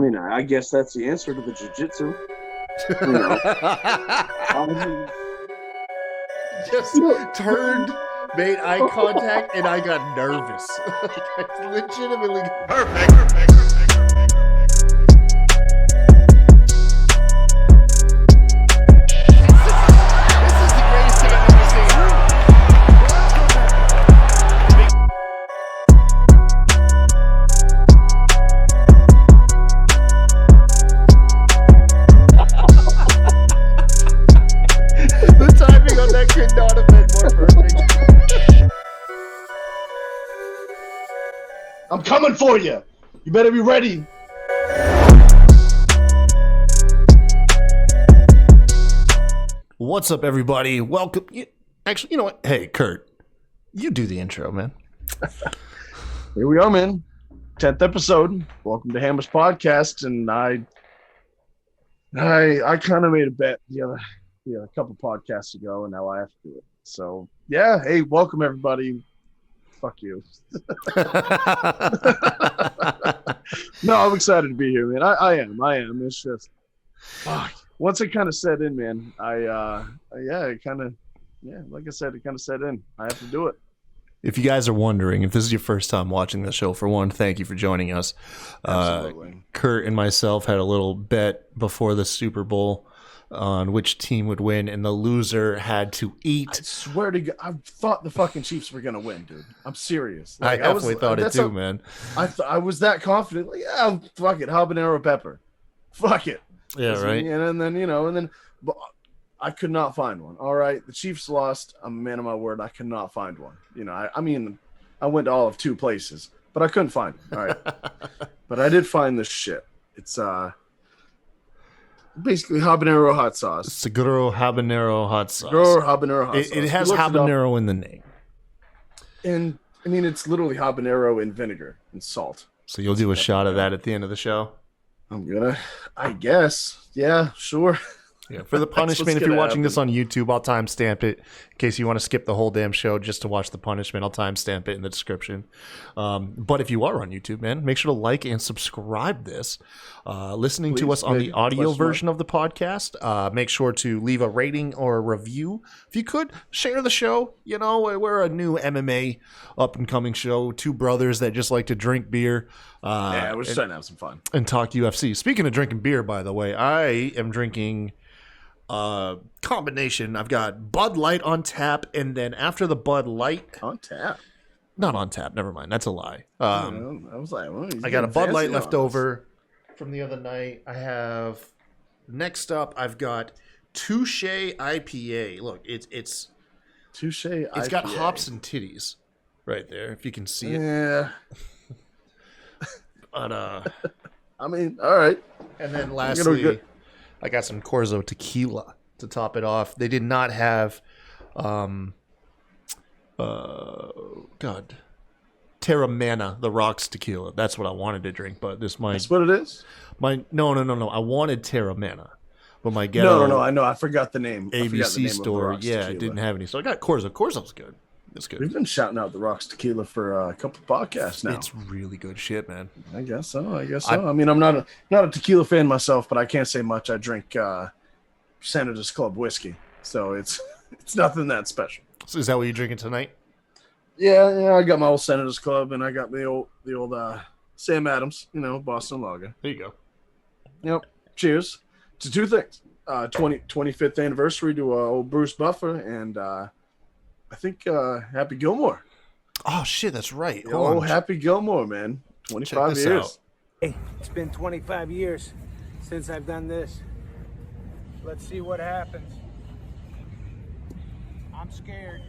mean, I guess that's the answer to the jiu-jitsu. Just turned, made eye contact, and I got nervous. I legitimately perfect. I'm coming for you. You better be ready. What's up, everybody? Welcome. Actually, you know what? Hey, Kurt, you do the intro, man. Here we are, man. 10th episode. Welcome to Hammer's Podcast. And I kind of made a bet a couple podcasts ago, and now I have to do it. So, yeah. Hey, welcome, everybody. Fuck you. No, I'm excited to be here, man. I am. It's just, once it kind of set in, man, like I said, it kind of set in. I have to do it. If you guys are wondering, if this is your first time watching the show, for one, thank you for joining us. Absolutely. Kurt and myself had a little bet before the Super Bowl on which team would win, and the loser had to eat. I swear to God, I thought the fucking Chiefs were gonna win, dude. I'm serious. Like, I definitely thought it too, man. I was that confident. Like, yeah, fuck it, habanero pepper. Fuck it. Yeah, right. And then, but I could not find one. All right, the Chiefs lost. I'm a man of my word. I could not find one. I mean, I went to all of two places, but I couldn't find it. All right, but I did find this shit. It's basically habanero hot sauce. It's a good old habanero hot sauce. It has habanero in the name. And I mean, it's literally habanero and vinegar and salt. So you'll do a shot of that at the end of the show? I'm gonna, I guess. Yeah, sure. Yeah, for the punishment, if you're watching this on YouTube, I'll timestamp it in case you want to skip the whole damn show just to watch the punishment. I'll timestamp it in the description. But if you are on YouTube, man, make sure to like and subscribe this. Listening to us on the audio version of the podcast, make sure to leave a rating or a review. If you could, share the show. You know, we're a new MMA up-and-coming show. Two brothers that just like to drink beer. We're just trying to have some fun. And talk UFC. Speaking of drinking beer, by the way, I am drinking combination. I've got Bud Light on tap, and then after the Bud Light on tap, not on tap. Never mind, that's a lie. I was like, I got a Bud Light left over from the other night. I have next up. I've got Touche IPA. Look, it's Touche. It's got hops and titties right there. If you can see it. Yeah. But I mean, all right. And then lastly, I got some Corzo tequila to top it off. They did not have, Terramana, the Rocks tequila. That's what I wanted to drink, but that's what it is? No. I wanted Terramana, but my ghetto. No. I know. I forgot the name. ABC store, it didn't have any. So I got Corzo. Corzo's good. It's good. We've been shouting out the Rocks tequila for a couple podcasts now. It's really good shit, man. I guess so. I mean, I'm not a tequila fan myself, but I can't say much. I drink Senator's Club whiskey, so it's nothing that special. So is that what you're drinking tonight? Yeah. I got my old Senator's Club, and I got the old Sam Adams, Boston Lager. There you go. Yep. Cheers to two things: 25th anniversary to old Bruce Buffer, and I think Happy Gilmore. Oh shit, that's right. Happy Gilmore, man. 25 years. Out. Hey, it's been 25 years since I've done this. Let's see what happens. I'm scared.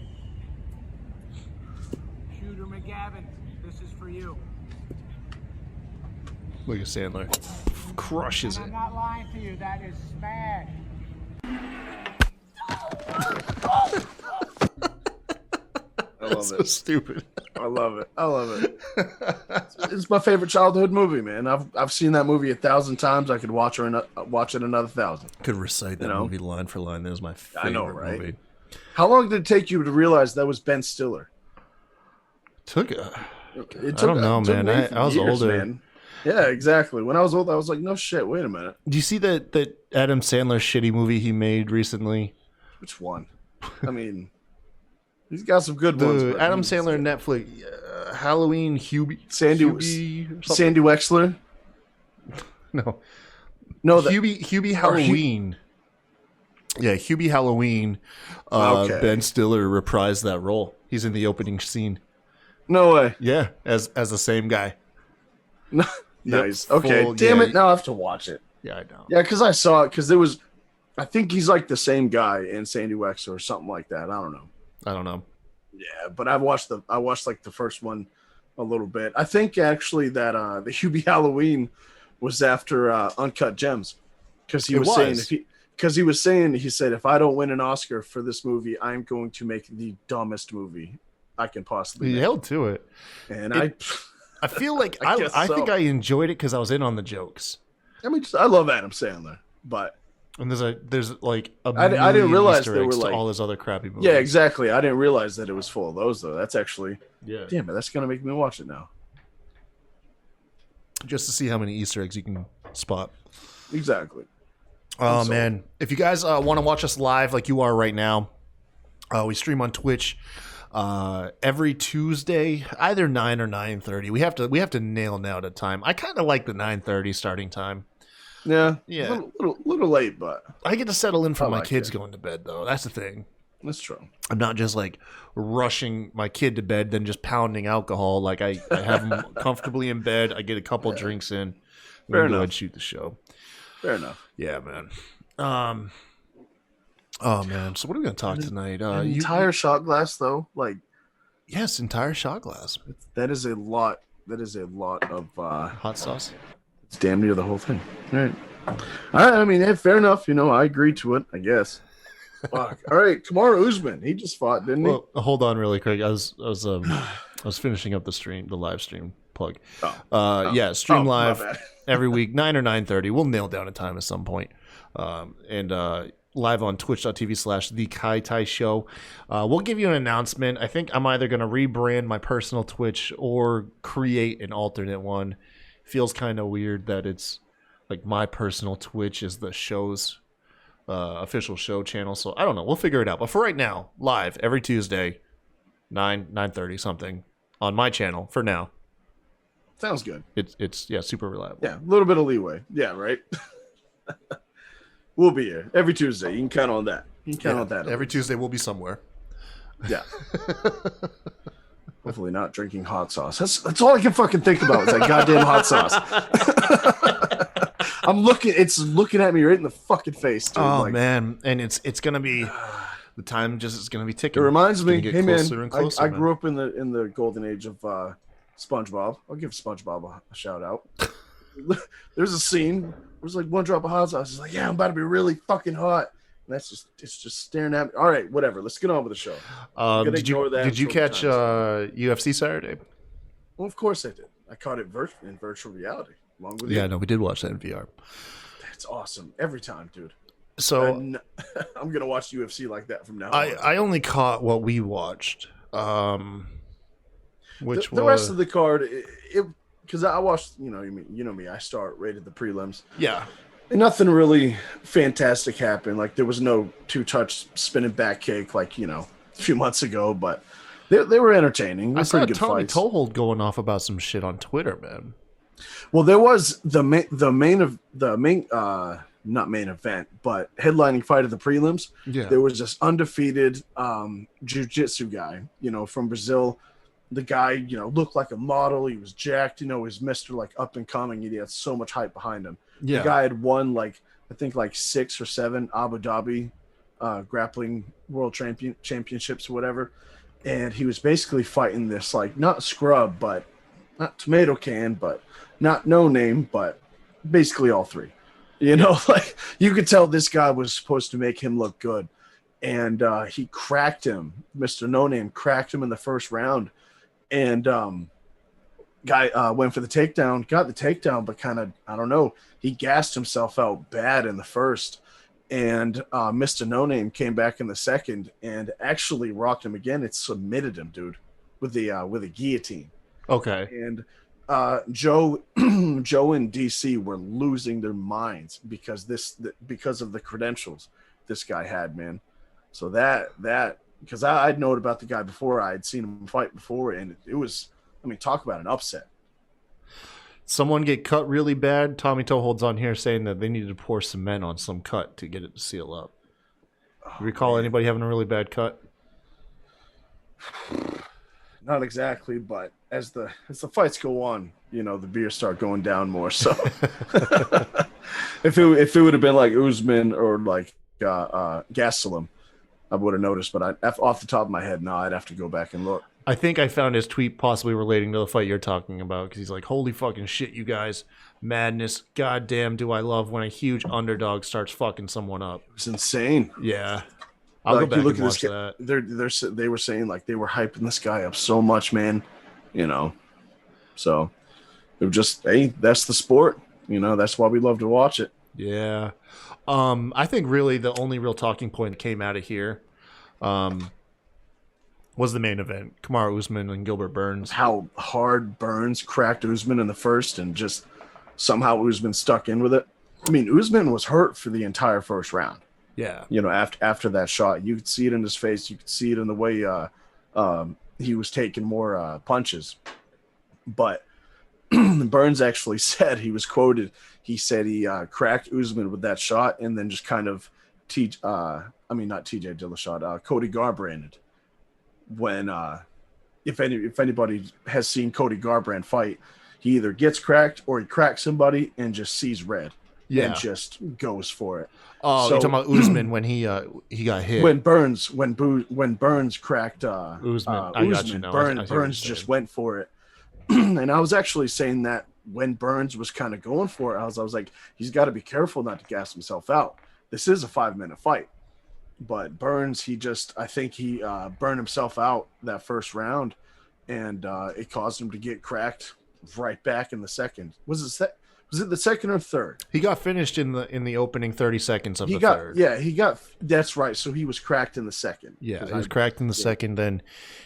Shooter McGavin, this is for you. Look at Sandler. Crushes it. I'm not lying to you, that is smash. I love so it. Stupid. I love it. It's my favorite childhood movie, man. I've seen that movie 1,000 times. I could watch it another 1,000. Could recite that movie line for line. That was my favorite movie. How long did it take you to realize that was Ben Stiller? I don't know, man. I was older. Man. Yeah, exactly. When I was old, I was like, no shit. Wait a minute. Do you see that Adam Sandler shitty movie he made recently? Which one? I mean, he's got some good ones. The But Adam Sandler Netflix Halloween Hubie Sandy Wexler. No, No, Hubie Halloween. Yeah, Hubie Halloween. Okay. Ben Stiller reprised that role. He's in the opening scene. No way. Yeah, as the same guy. Nice. Yep, Okay. Damn it. Now I have to watch it. Yeah, I know. Yeah, because I saw it. Because there was, I think he's like the same guy in Sandy Wexler or something like that. I don't know. Yeah, but I watched like the first one a little bit. I think actually that the Hubie Halloween was after Uncut Gems, because he was saying he said, if I don't win an Oscar for this movie, I'm going to make the dumbest movie I can possibly make. He held to it. And I feel like I think I enjoyed it because I was in on the jokes. I mean, I love Adam Sandler, but and there's like I didn't realize Easter there were eggs to like all his other crappy movies. Yeah, exactly. I didn't realize that it was full of those though. That's actually damn it. That's gonna make me watch it now. Just to see how many Easter eggs you can spot. Exactly. Oh man, if you guys want to watch us live like you are right now, we stream on Twitch every Tuesday, either 9 or 9:30. We have to nail now the time. I kind of like the 9:30 starting time. Yeah. Yeah. Little late, but I get to settle in for my like kids it. going to bed though. That's the thing. That's true. I'm not just like rushing my kid to bed, then just pounding alcohol. Like I have them comfortably in bed. I get a couple drinks in. Fair Go enough. and shoot the show. Fair enough. Yeah, man. Oh man. So what are we gonna talk tonight? Entire shot glass though, like yes, entire shot glass. that is a lot. That is a lot of Hot sauce. it's damn near the whole thing. All right. I mean, fair enough. I agree to it, I guess. Fuck. All right, Kamaru Usman. He just fought, didn't he? Well, hold on really quick. I was finishing up the live stream plug. Yeah, stream my live bad. every week, 9 or 9:30. We'll nail down a time at some point. And live on twitch.tv/The Kai Tai Show. We'll give you an announcement. I think I'm either going to rebrand my personal Twitch or create an alternate one. Feels kind of weird that it's like my personal Twitch is the show's official show channel. So I don't know. We'll figure it out. But for right now, live every Tuesday, 9:30 something on my channel for now. Sounds good. It's super reliable. Yeah, a little bit of leeway. Yeah, right. We'll be here every Tuesday. You can count on that. You can count on that. Every Tuesday we'll be somewhere. Yeah. Hopefully not drinking hot sauce. That's all I can fucking think about is that goddamn hot sauce. It's looking at me right in the fucking face, dude. Oh man, and it's gonna be the time just is gonna be ticking. It reminds me, get hey man, closer and closer, I grew up in the golden age of SpongeBob. I'll give SpongeBob a shout out. There's a scene. There's like one drop of hot sauce. It's like, yeah, I'm about to be really fucking hot. And it's just staring at me. All right, whatever. Let's get on with the show. Did you catch UFC Saturday? Well, of course I did. I caught it in virtual reality along with you. Yeah, no, we did watch that in VR. That's awesome every time, dude. So I'm gonna watch UFC like that from now on. I only caught what we watched, which the rest of the card, because I watched, you know me, I start right at the prelims. Yeah. And nothing really fantastic happened. Like there was no 2-touch spinning back kick like, a few months ago, but they were entertaining. I saw pretty good Tommy fights. Toehold going off about some shit on Twitter, man. Well, there was the main not main event, but headlining fight of the prelims. Yeah. There was this undefeated jiu-jitsu guy, from Brazil. The guy, looked like a model. He was jacked, he was Mr. like up and coming. He had so much hype behind him. Yeah. The guy had won I think 6 or 7 Abu Dhabi grappling world championships or whatever. And he was basically fighting this not scrub, but not tomato can, but not no name, but basically all three. You could tell this guy was supposed to make him look good. And he cracked him. Mr. No Name cracked him in the first round. And guy went for the takedown, got the takedown, but kind of, I don't know, he gassed himself out bad in the first. And Mr. No Name came back in the second and actually rocked him again. It submitted him, dude, with a guillotine. Okay. And Joe Joe and DC were losing their minds because because of the credentials this guy had, man. So that because I'd known about the guy before, I had seen him fight before, and it was, I mean, talk about an upset. Someone get cut really bad. Tommy Toe holds on here saying that they needed to pour cement on some cut to get it to seal up. You recall anybody having a really bad cut? Not exactly, but as the fights go on, you know, the beers start going down more. So if it would have been like Usman or like Gastelum, I would have noticed. But off the top of my head, no, I'd have to go back and look. I think I found his tweet possibly relating to the fight you're talking about, because he's like, holy fucking shit, you guys. Madness. Goddamn, do I love when a huge underdog starts fucking someone up. It's insane. Yeah. I'll go back and watch that. They were saying like they were hyping this guy up so much, man. You know. So it was just, hey, that's the sport. You know, that's why we love to watch it. Yeah. I think really the only real talking point that came out of here was the main event. Kamaru Usman and Gilbert Burns. How hard Burns cracked Usman in the first, and just somehow Usman stuck in with it. I mean, Usman was hurt for the entire first round. Yeah. You know, after that shot, you could see it in his face. You could see it in the way he was taking more punches. But Burns actually said, he was quoted, he said he cracked Usman with that shot and then just kind of not TJ Dillashaw, Cody Garbrandt. When if anybody has seen Cody Garbrandt fight, he either gets cracked or he cracks somebody and just sees red. Yeah. And just goes for it. Oh, so, you're talking about Usman when he got hit. When Burns cracked Usman, Burns just went for it. And I was actually saying that when Burns was kind of going for it, I was like, he's got to be careful not to gas himself out. This is a 5-minute fight. But Burns, I think he burned himself out that first round, and it caused him to get cracked right back in the second. Was it the second or third? He got finished in the opening 30 seconds of the third. Yeah, that's right. So he was cracked in the second. Yeah, he was cracked in the second. Then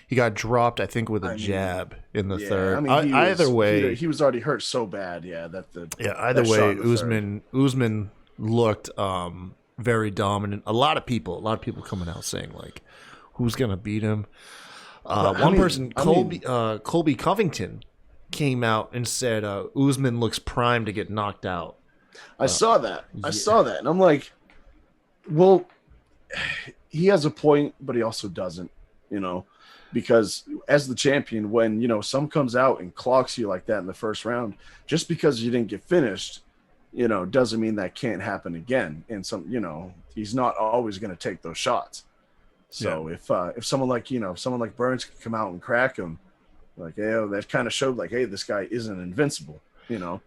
he got dropped, I think, with a jab in the third. I mean, either way, he was already hurt so bad. Yeah, either way, Usman looked very dominant. A lot of people coming out saying like, who's gonna beat him? Colby Covington came out and said Usman looks primed to get knocked out. I saw that, and I'm like, well, he has a point, but he also doesn't, you know, because as the champion, when, you know, some comes out and clocks you like that in the first round, just because you didn't get finished, you know, doesn't mean that can't happen again. And he's not always going to take those shots. So if someone like Burns could come out and crack him, like, hey, that kind of showed like, hey, this guy isn't invincible, you know.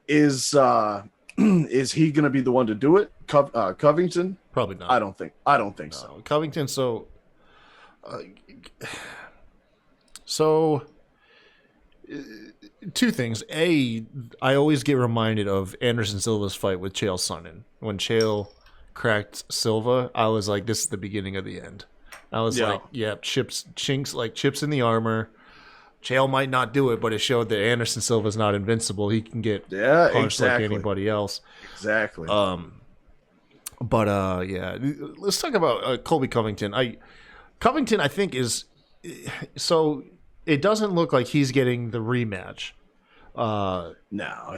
Is he going to be the one to do it? Covington? Probably not. I don't think so. Covington. So two things. I always get reminded of Anderson Silva's fight with Chael Sonnen. When Chael cracked Silva, I was like, this is the beginning of the end. I was like, chips in the armor. Chael might not do it, but it showed that Anderson Silva's not invincible. He can get punched like anybody else. Exactly. Let's talk about Colby Covington. Covington, I think, is so. It doesn't look like he's getting the rematch. No,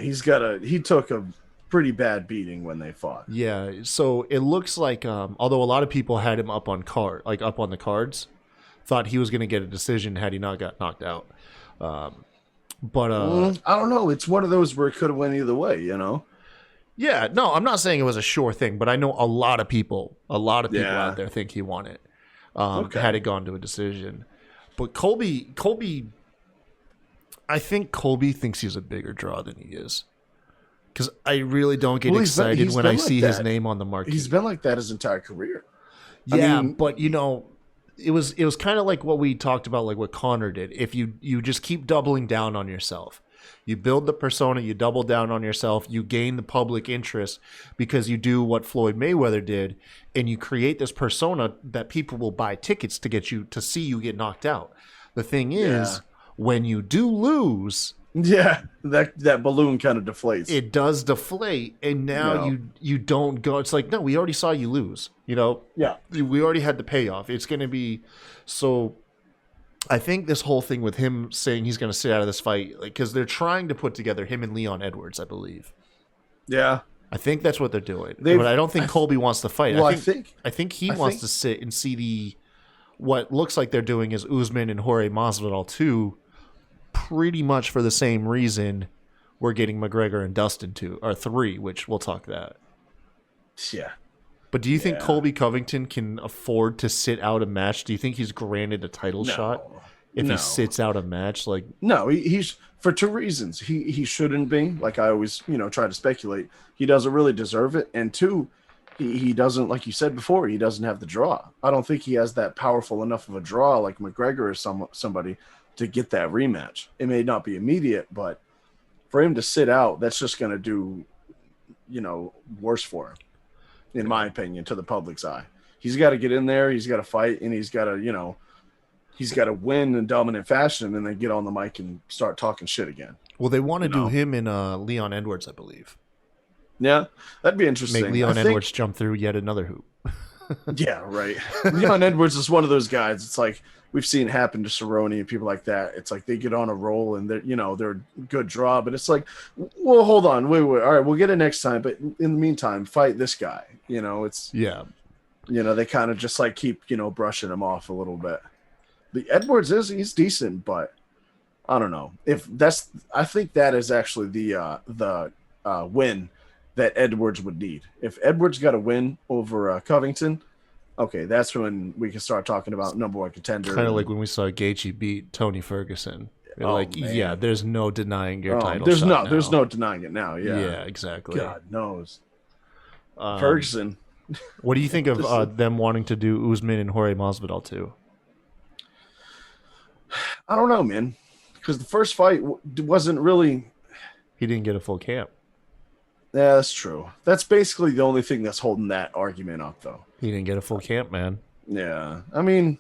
he took a pretty bad beating when they fought. Yeah, so it looks like although a lot of people had him up on the cards, thought he was going to get a decision had he not got knocked out. I don't know. It's one of those where it could have went either way, you know. Yeah, no, I'm not saying it was a sure thing, but I know a lot of people out there think he won it. Had it gone to a decision. But Colby, I think Colby thinks he's a bigger draw than he is. Because I really don't get excited when I see his name on the marquee. He's been like that his entire career. Yeah, but you know, it was kind of like what we talked about, like what Conor did. If you just keep doubling down on yourself, you build the persona, you double down on yourself, you gain the public interest because you do what Floyd Mayweather did, and you create this persona that people will buy tickets to get you to see you get knocked out. The thing is, When you do lose, Yeah, that balloon kind of deflates. it does deflate, and now No. you don't go. It's like, no, we already saw you lose. Yeah. We already had the payoff. It's going to be so. I think this whole thing with him saying he's going to sit out of this fight, like, because they're trying to put together him and Leon Edwards, I believe. Yeah. I think that's what they're doing. But I don't think Colby wants to fight. Well, I think he wants to sit and see what looks like they're doing is Usman and Jorge Masvidal too, pretty much for the same reason we're getting McGregor and Dustin 2 or 3, which we'll talk that. Yeah. But do you think Colby Covington can afford to sit out a match? Do you think he's granted a title shot if he sits out a match? Like, no, he's for two reasons. He shouldn't be. Like I always, try to speculate. He doesn't really deserve it, and two, he doesn't, like you said before, he doesn't have the draw. I don't think he has that powerful enough of a draw like McGregor or somebody to get that rematch. It may not be immediate, but for him to sit out, that's just going to do, worse for him. In my opinion, to the public's eye, he's got to get in there. He's got to fight, and he's got to win in dominant fashion, and then get on the mic and start talking shit again. Well, they want to do him and Leon Edwards, I believe. Yeah, that'd be interesting. Make Leon Edwards jump through yet another hoop. Yeah, right. Leon Edwards is one of those guys. It's like we've seen happen to Cerrone and people like that. It's like they get on a roll and they're a good draw, but it's like, well, hold on, wait. All right, we'll get it next time, but in the meantime, fight this guy. It's they kind of just like keep brushing him off a little bit. But Edwards he's decent, but I don't know if I think that is actually the win that Edwards would need. If Edwards got a win over Covington, okay, that's when we can start talking about number one contender. Kind of like when we saw Gaethje beat Tony Ferguson. Man. There's no denying your title. There's no denying it now. Yeah, exactly. God knows. Ferguson. What do you think of them wanting to do Usman and Jorge Masvidal too? I don't know, man, because the first fight wasn't really. He didn't get a full camp. Yeah, that's true. That's basically the only thing that's holding that argument up, though. He didn't get a full camp, man. Yeah, I mean,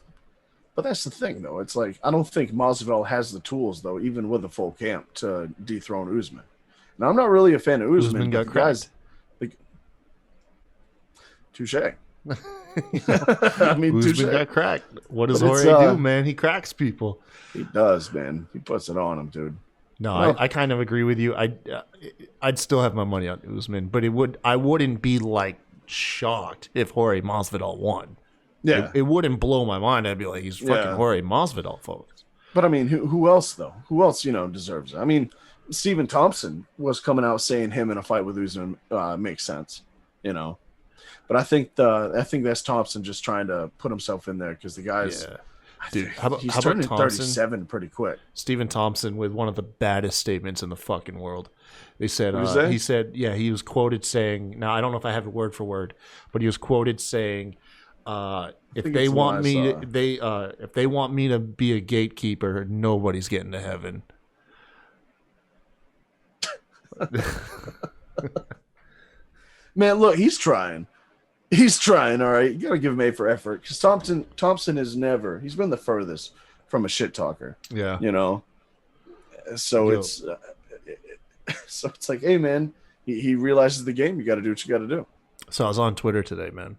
but that's the thing, though. It's like I don't think Masvidal has the tools, though, even with a full camp, to dethrone Usman. Now, I'm not really a fan of Usman. Usman got cracked. Touche. I mean, Usman got cracked. What does Jorge do, man? He cracks people. He does, man. He puts it on him, dude. No, I kind of agree with you. I'd still have my money on Usman, but I wouldn't be like shocked if Jorge Masvidal won. Yeah, it wouldn't blow my mind. I'd be like, he's fucking Jorge Masvidal, folks. But I mean, who else though? Who else deserves it? I mean, Stephen Thompson was coming out saying him in a fight with Usman makes sense, But I think that's Thompson just trying to put himself in there because the guy's. Yeah. Dude, he's how turning about 37 pretty quick. Stephen Thompson with one of the baddest statements in the fucking world. They said he said, he was quoted saying, now I don't know if I have it word for word, but he was quoted saying, if they want me to be a gatekeeper, nobody's getting to heaven. Man, look, he's trying. He's trying, all right. You got to give him A for effort. Because Thompson has never, he's been the furthest from a shit talker. Yeah. So it's like, hey, man, he realizes the game. You got to do what you got to do. So I was on Twitter today, man.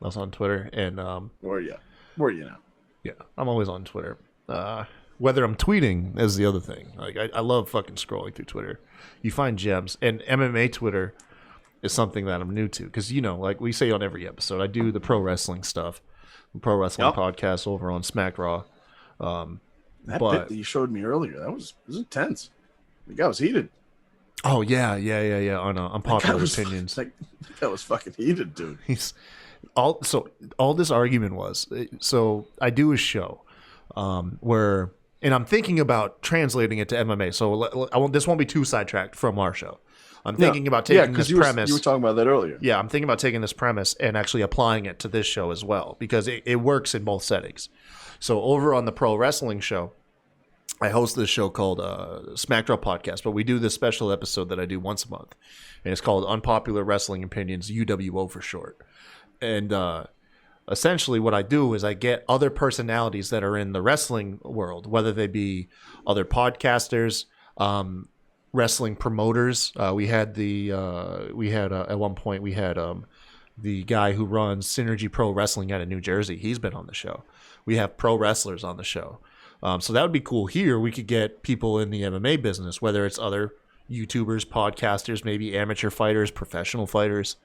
I was on Twitter and where are you now? Yeah, I'm always on Twitter. Whether I'm tweeting is the other thing. Like I love fucking scrolling through Twitter. You find gems, and MMA Twitter is something that I'm new to because like we say on every episode, I do the pro wrestling stuff, pro wrestling podcast over on Smack Raw. That bit that you showed me earlier, it was intense. The guy was heated. Oh yeah. On unpopular opinions. That was fucking heated, dude. All this argument was. So I do a show where, and I'm thinking about translating it to MMA. So this won't be too sidetracked from our show. I'm thinking about taking this premise. You were talking about that earlier. Yeah, I'm thinking about taking this premise and actually applying it to this show as well because it works in both settings. So over on the pro wrestling show, I host this show called Smack Drop Podcast, but we do this special episode that I do once a month, and it's called Unpopular Wrestling Opinions, UWO for short. And essentially what I do is I get other personalities that are in the wrestling world, whether they be other podcasters, wrestling promoters. We had at one point we had the guy who runs Synergy Pro Wrestling out of New Jersey. He's been on the show. We have pro wrestlers on the show. So that would be cool. Here we could get people in the MMA business, whether it's other YouTubers, podcasters, maybe amateur fighters, professional fighters.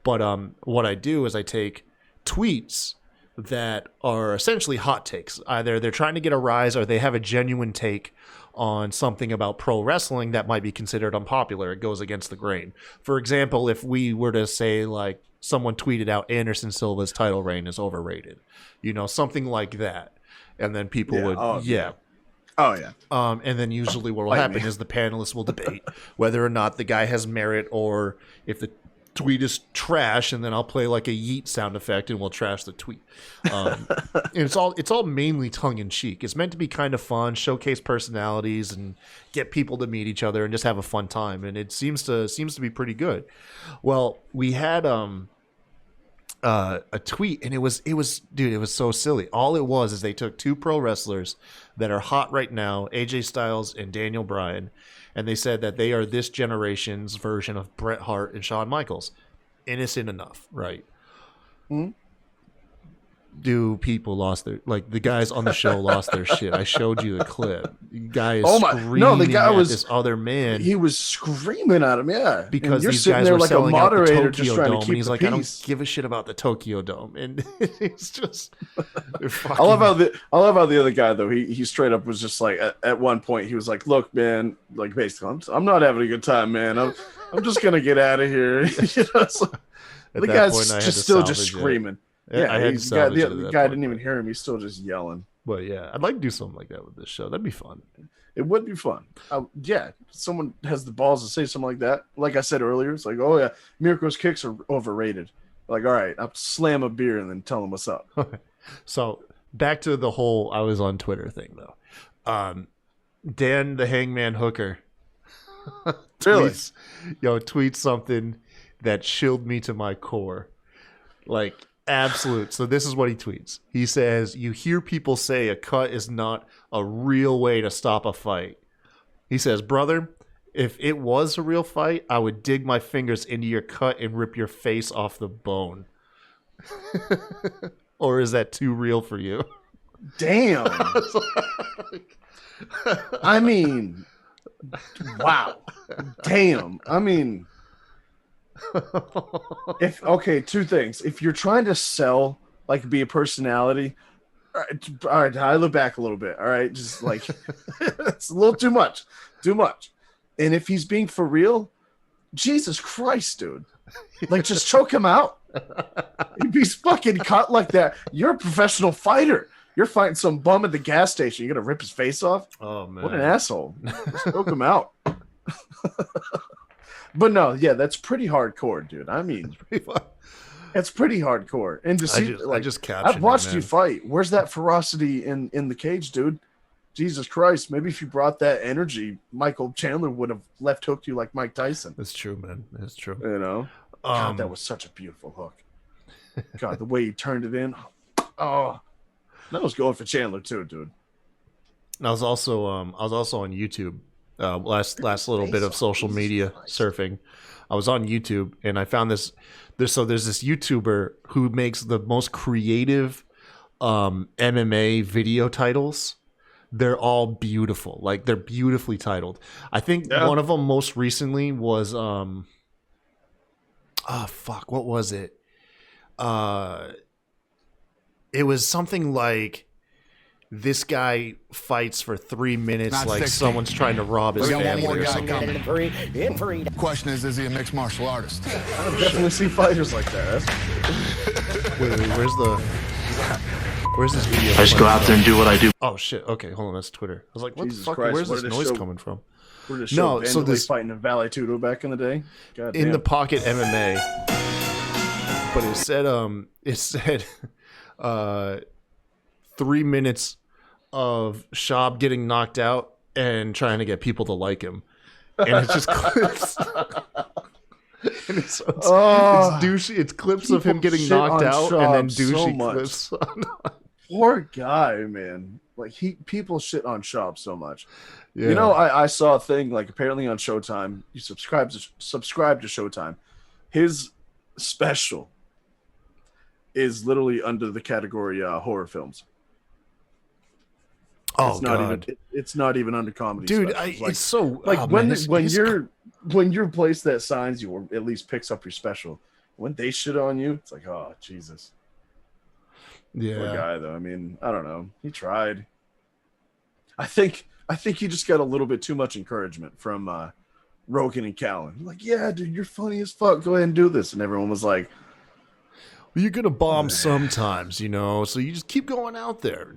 But what I do is I take tweets that are essentially hot takes. Either they're trying to get a rise or they have a genuine take on something about pro wrestling that might be considered unpopular. It goes against the grain. For example, if we were to say, like, someone tweeted out Anderson Silva's title reign is overrated, something like that. And then people would, Oh, yeah. And then usually what will happen is the panelists will debate whether or not the guy has merit, or if the tweet is trash, and then I'll play like a yeet sound effect and we'll trash the tweet. And it's all mainly tongue in cheek. It's meant to be kind of fun, showcase personalities, and get people to meet each other and just have a fun time. And it seems to be pretty good. Well, we had a tweet, and it was so silly. All it was is they took two pro wrestlers that are hot right now, AJ Styles and Daniel Bryan, and they said that they are this generation's version of Bret Hart and Shawn Michaels. Innocent enough, right? Mm-hmm. Do people lost their, like, the guys on the show lost their shit? I showed you the clip. The guy is screaming the guy at was this other man. He was screaming at him, yeah. Because you're these sitting guys there were like a selling out the moderator, Tokyo just trying Dome, to keep and he's the like, peace. I don't give a shit about the Tokyo Dome, and it's just. I love how the other guy though, he straight up was just like, at one point he was like, look, man, like, basically, I'm not having a good time, man. I'm just gonna get out of here. So, the guy's just still just screaming. Yeah, the guy didn't even hear him. He's still just yelling. But yeah, I'd like to do something like that with this show. That'd be fun. It would be fun. Yeah, someone has the balls to say something like that. Like I said earlier, it's like, oh yeah, Mirko's kicks are overrated. Like, all right, I'll slam a beer and then tell him what's up. So back to the whole I was on Twitter thing though. Dan the Hangman Hooker tweets something that chilled me to my core. Like, absolute. So this is what he tweets. He says, you hear people say a cut is not a real way to stop a fight. He says, brother, if it was a real fight, I would dig my fingers into your cut and rip your face off the bone. Or is that too real for you? Damn. I mean, wow. Damn. I mean, two things. If you're trying to sell, like, be a personality, all right, I look back a little bit. All right, just like it's a little too much. And if he's being for real, Jesus Christ, dude, like, just choke him out. If he's fucking cut like that, you're a professional fighter. You're fighting some bum at the gas station. You're gonna rip his face off? Oh man, what an asshole! Just choke him out. But no, yeah, that's pretty hardcore, dude. I mean, it's pretty hardcore. And to see, I've watched you fight. Where's that ferocity in the cage, dude? Jesus Christ! Maybe if you brought that energy, Michael Chandler would have left hooked you like Mike Tyson. That's true, man. That's true. God, that was such a beautiful hook. God, the way he turned it in. Oh, that was going for Chandler too, dude. I was also on YouTube. Last little bit of social media surfing. I was on YouTube and I found this. There's this YouTuber who makes the most creative MMA video titles. They're all beautiful. Like, they're beautifully titled. I think one of them most recently was what was it? It was something like, this guy fights for 3 minutes like 60. Someone's trying to rob his family or something. Question is he a mixed martial artist? I definitely see fighters like that. Wait, where's this video? I just go out there and do what I do. Oh shit! Okay, hold on, that's Twitter. I was like, what Jesus the fuck? Christ, where's this noise coming from? We're just so this fighting in Valley Tudo back in the day. God in damn. the Pocket MMA, but it said 3 minutes of Schaub getting knocked out and trying to get people to like him, and it just clips. And It's douchey. It's clips of him getting knocked out and then douchey clips. Poor guy, man. Like people shit on Schaub so much. Yeah. You know, I saw a thing like apparently on Showtime. You subscribe to Showtime. His special is literally under the category horror films. Oh, it's not God. It's not even under comedy. Dude, it's so like when your place that signs you or at least picks up your special, when they shit on you, it's like, oh Jesus. Yeah. Poor guy though. I mean, I don't know. He tried. I think he just got a little bit too much encouragement from Rogan and Callen. Like, yeah, dude, you're funny as fuck. Go ahead and do this. And everyone was like, well, you're gonna bomb sometimes, you know, so you just keep going out there.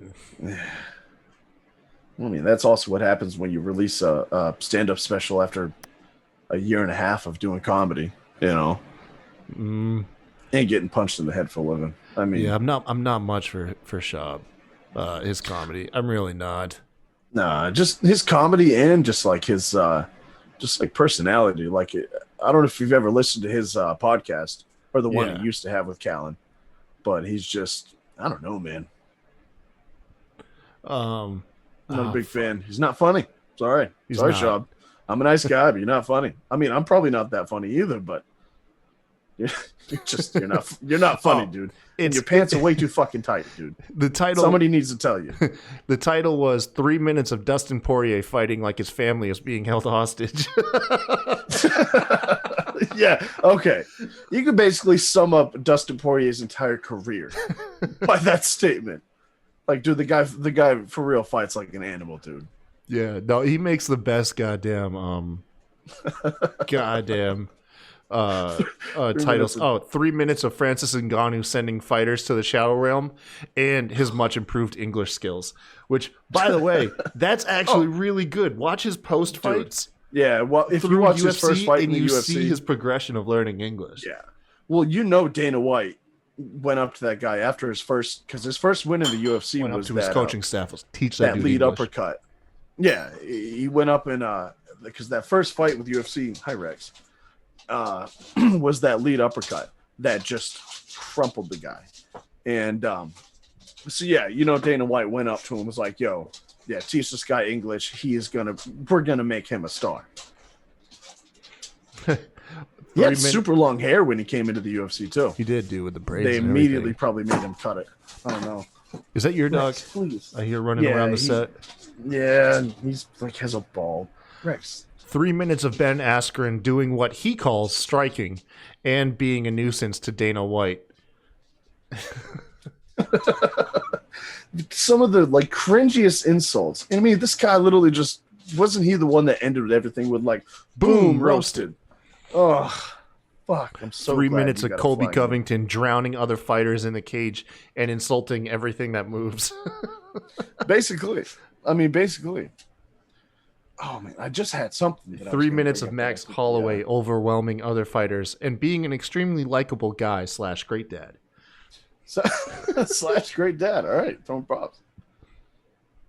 I mean, that's also what happens when you release a stand-up special after a year and a half of doing comedy, you know, and getting punched in the head for a living. I mean, yeah, I'm not much for Schaub, his comedy. I'm really not. Nah, just his comedy and just like his just like personality. Like, I don't know if you've ever listened to his podcast or the one he used to have with Callen, but he's just, I don't know, man. Not a big fan. He's not funny. Sorry, Schaub. I'm a nice guy, but you're not funny. I mean, I'm probably not that funny either, but you're not funny, dude. And your pants are way too fucking tight, dude. The title. Somebody needs to tell you. The title was 3 minutes of Dustin Poirier fighting like his family is being held hostage. Yeah. Okay. You could basically sum up Dustin Poirier's entire career by that statement. Like, dude, the guy for real fights like an animal, dude. Yeah, no, he makes the best goddamn titles. 3 minutes of Francis Ngannou sending fighters to the Shadow Realm and his much improved English skills. Which, by the way, that's actually really good. Watch his post fights. Yeah, well, if you watch his first fight in the UFC, see his progression of learning English. Yeah. Well, you know, Dana White went up to that guy after his first win in the UFC went was up to his coaching staff. Was teach that dude lead English. Uppercut. Yeah, he went up and because that first fight with UFC, hi Rex, was that lead uppercut that just crumpled the guy. And so yeah, you know, Dana White went up to him and was like, yo, yeah, teach this guy English. We're gonna make him a star. He had super long hair when he came into the UFC too. He did do with the braids. They immediately probably made him cut it. I don't know. Is that your dog? Please. I hear running around the set. Yeah, he's like has a ball. Rex. 3 minutes of Ben Askren doing what he calls striking and being a nuisance to Dana White. Some of the like cringiest insults. I mean, this guy literally just wasn't he the one that ended everything with like boom roasted. Oh, fuck! I'm so 3 glad minutes you of got a Colby flying Covington drowning other fighters in the cage and insulting everything that moves. Basically. I mean, basically. Oh man, I just had something. 3 minutes of Max Holloway overwhelming other fighters and being an extremely likable guy / great dad. / great dad. All right, throwing props.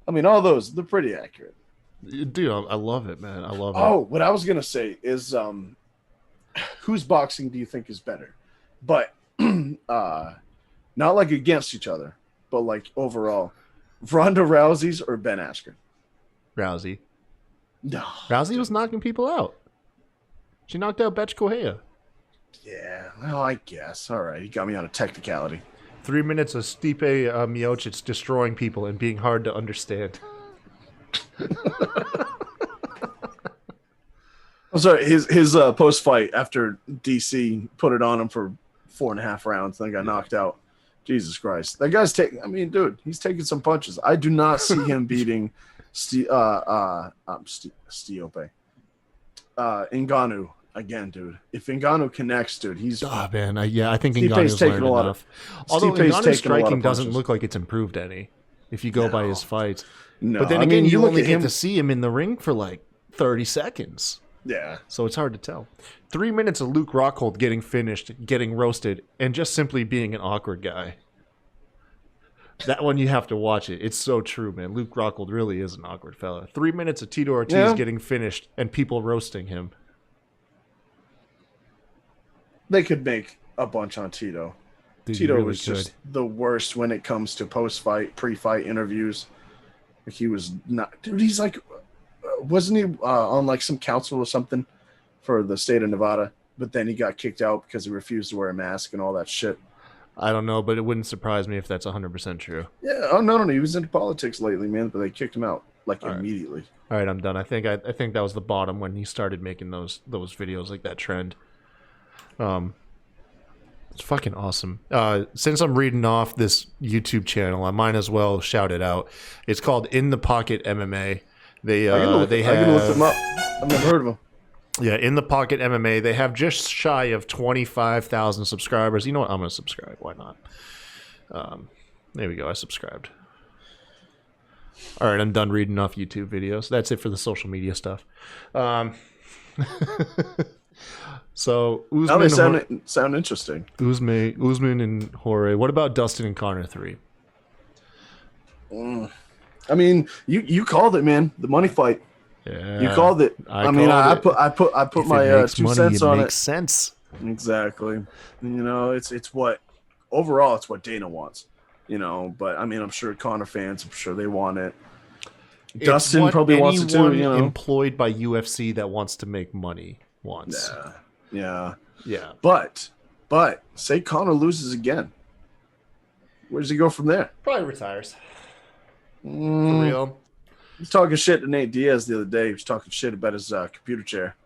I mean, all those, they're pretty accurate. Dude, I love it, man. I love it. Oh, what I was gonna say is, whose boxing do you think is better? But not like against each other, but like overall, Ronda Rousey's or Ben Askren? Rousey. No, Rousey was knocking people out. She knocked out Betch Correia. Yeah, well, I guess. All right, he got me on a technicality. 3 minutes of Stipe Miocic destroying people and being hard to understand. I'm sorry, his post fight after DC put it on him for 4.5 rounds, then got knocked out. Jesus Christ, that guy's taking. I mean, dude, he's taking some punches. I do not see him beating Stiope. Ngannou again, dude. If Ngannou connects, dude, he's. Oh man, I think Stipe's Ngannou's taking learned a lot enough. of. Although Stipe's Ngannou's taking a lot striking of doesn't punches. look like it's improved any. If you go by his fights, No, but then I again, mean, you look only at get him. to see him in the ring for like 30 seconds. Yeah. So it's hard to tell. 3 minutes of Luke Rockhold getting finished, getting roasted, and just simply being an awkward guy. That one you have to watch it. It's so true, man. Luke Rockhold really is an awkward fella. 3 minutes of Tito Ortiz getting finished and people roasting him. They could make a bunch on Tito. Dude, Tito really was just the worst when it comes to post-fight, pre-fight interviews. Like, he was not, dude. He's like, wasn't he on like some council or something for the state of Nevada? But then he got kicked out because he refused to wear a mask and all that shit. I don't know, but it wouldn't surprise me if that's 100% true. Yeah. Oh no. He was into politics lately, man. But they kicked him out like immediately. All right, I'm done. I think that was the bottom when he started making those videos, like that trend. It's fucking awesome. Since I'm reading off this YouTube channel, I might as well shout it out. It's called In the Pocket MMA. I gotta look them up. I've never heard of them. Yeah, In the Pocket MMA. They have just shy of 25,000 subscribers. You know what? I'm gonna subscribe. Why not? There we go. I subscribed. All right, I'm done reading off YouTube videos. That's it for the social media stuff. So Usman, now they sound interesting. Usman and Jorge. What about Dustin and Connor 3? I mean, you called it, man. The money fight. Yeah, you called it. I put my 2 cents on it. Makes sense. Exactly. You know, it's what overall it's what Dana wants. You know, but I mean, I'm sure Connor fans, I'm sure they want it. Dustin probably wants it too. You know, employed by UFC that wants to make money wants. Yeah. But say Connor loses again, where does he go from there? Probably retires. For real. He's talking shit to Nate Diaz the other day. He was talking shit about his computer chair.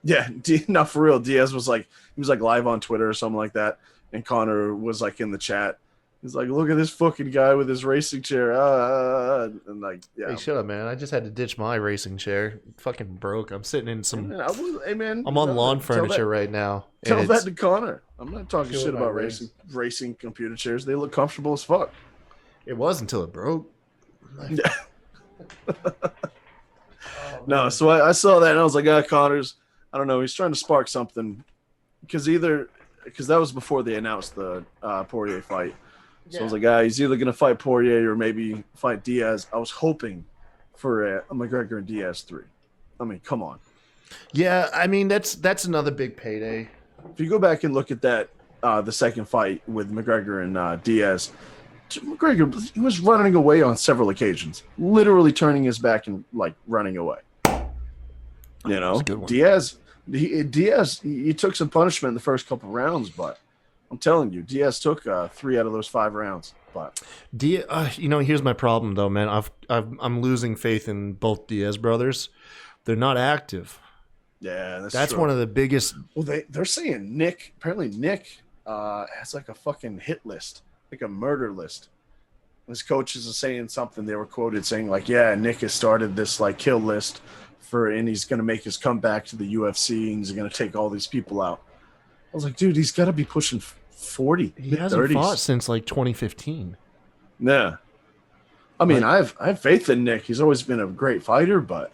Yeah, not for real. Diaz was like, he was like live on Twitter or something like that, and Connor was like in the chat. He's like, look at this fucking guy with his racing chair. And like, yeah. Hey, shut up, man. I just had to ditch my racing chair. It fucking broke. I'm sitting in some. Hey, man. I'm on lawn furniture right now. Tell that to Connor. I'm not talking shit about racing computer chairs. They look comfortable as fuck. It was until it broke. No, so I saw that and I was like, Connor's, I don't know, he's trying to spark something because that was before they announced the Poirier fight. So I was like, he's either going to fight Poirier or maybe fight Diaz. I was hoping for a McGregor and Diaz 3. I mean, come on. Yeah, I mean, that's another big payday. If you go back and look at that, the second fight with McGregor and Diaz, McGregor, he was running away on several occasions, literally turning his back and like running away. You know, Diaz, he took some punishment in the first couple rounds, but I'm telling you, Diaz took 3 out of those 5 rounds. But here's my problem though, man. I'm losing faith in both Diaz brothers. They're not active. Yeah, that's true. One of the biggest. Well, they're saying Nick. Apparently, Nick has like a fucking hit list, like a murder list. His coaches are saying something. They were quoted saying like, "Yeah, Nick has started this like kill list and he's gonna make his comeback to the UFC and he's gonna take all these people out." I was like, dude, he's got to be pushing 40. He hasn't fought since like 2015. Yeah. I mean, I have faith in Nick. He's always been a great fighter, but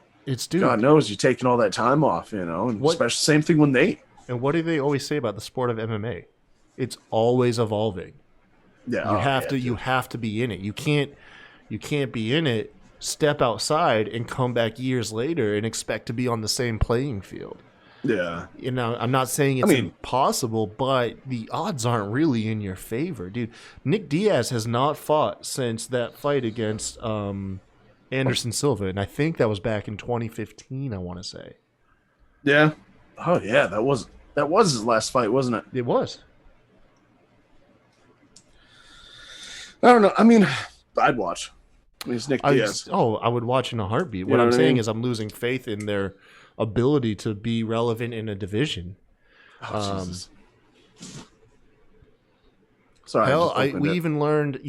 God knows you're taking all that time off, you know, and especially same thing with Nate. And what do they always say about the sport of MMA? It's always evolving. Yeah. You have to be in it. You can't be in it, step outside and come back years later and expect to be on the same playing field. Yeah. You know, I'm not saying it's impossible, but the odds aren't really in your favor, dude. Nick Diaz has not fought since that fight against Anderson Silva, and I think that was back in 2015, I want to say. Yeah. Oh yeah, that was his last fight, wasn't it? It was. I don't know. I mean, I'd watch. I mean, it's Nick Diaz. I would watch in a heartbeat. What I'm saying is I'm losing faith in their ability to be relevant in a division. Jesus. Sorry. Hell, we even learned,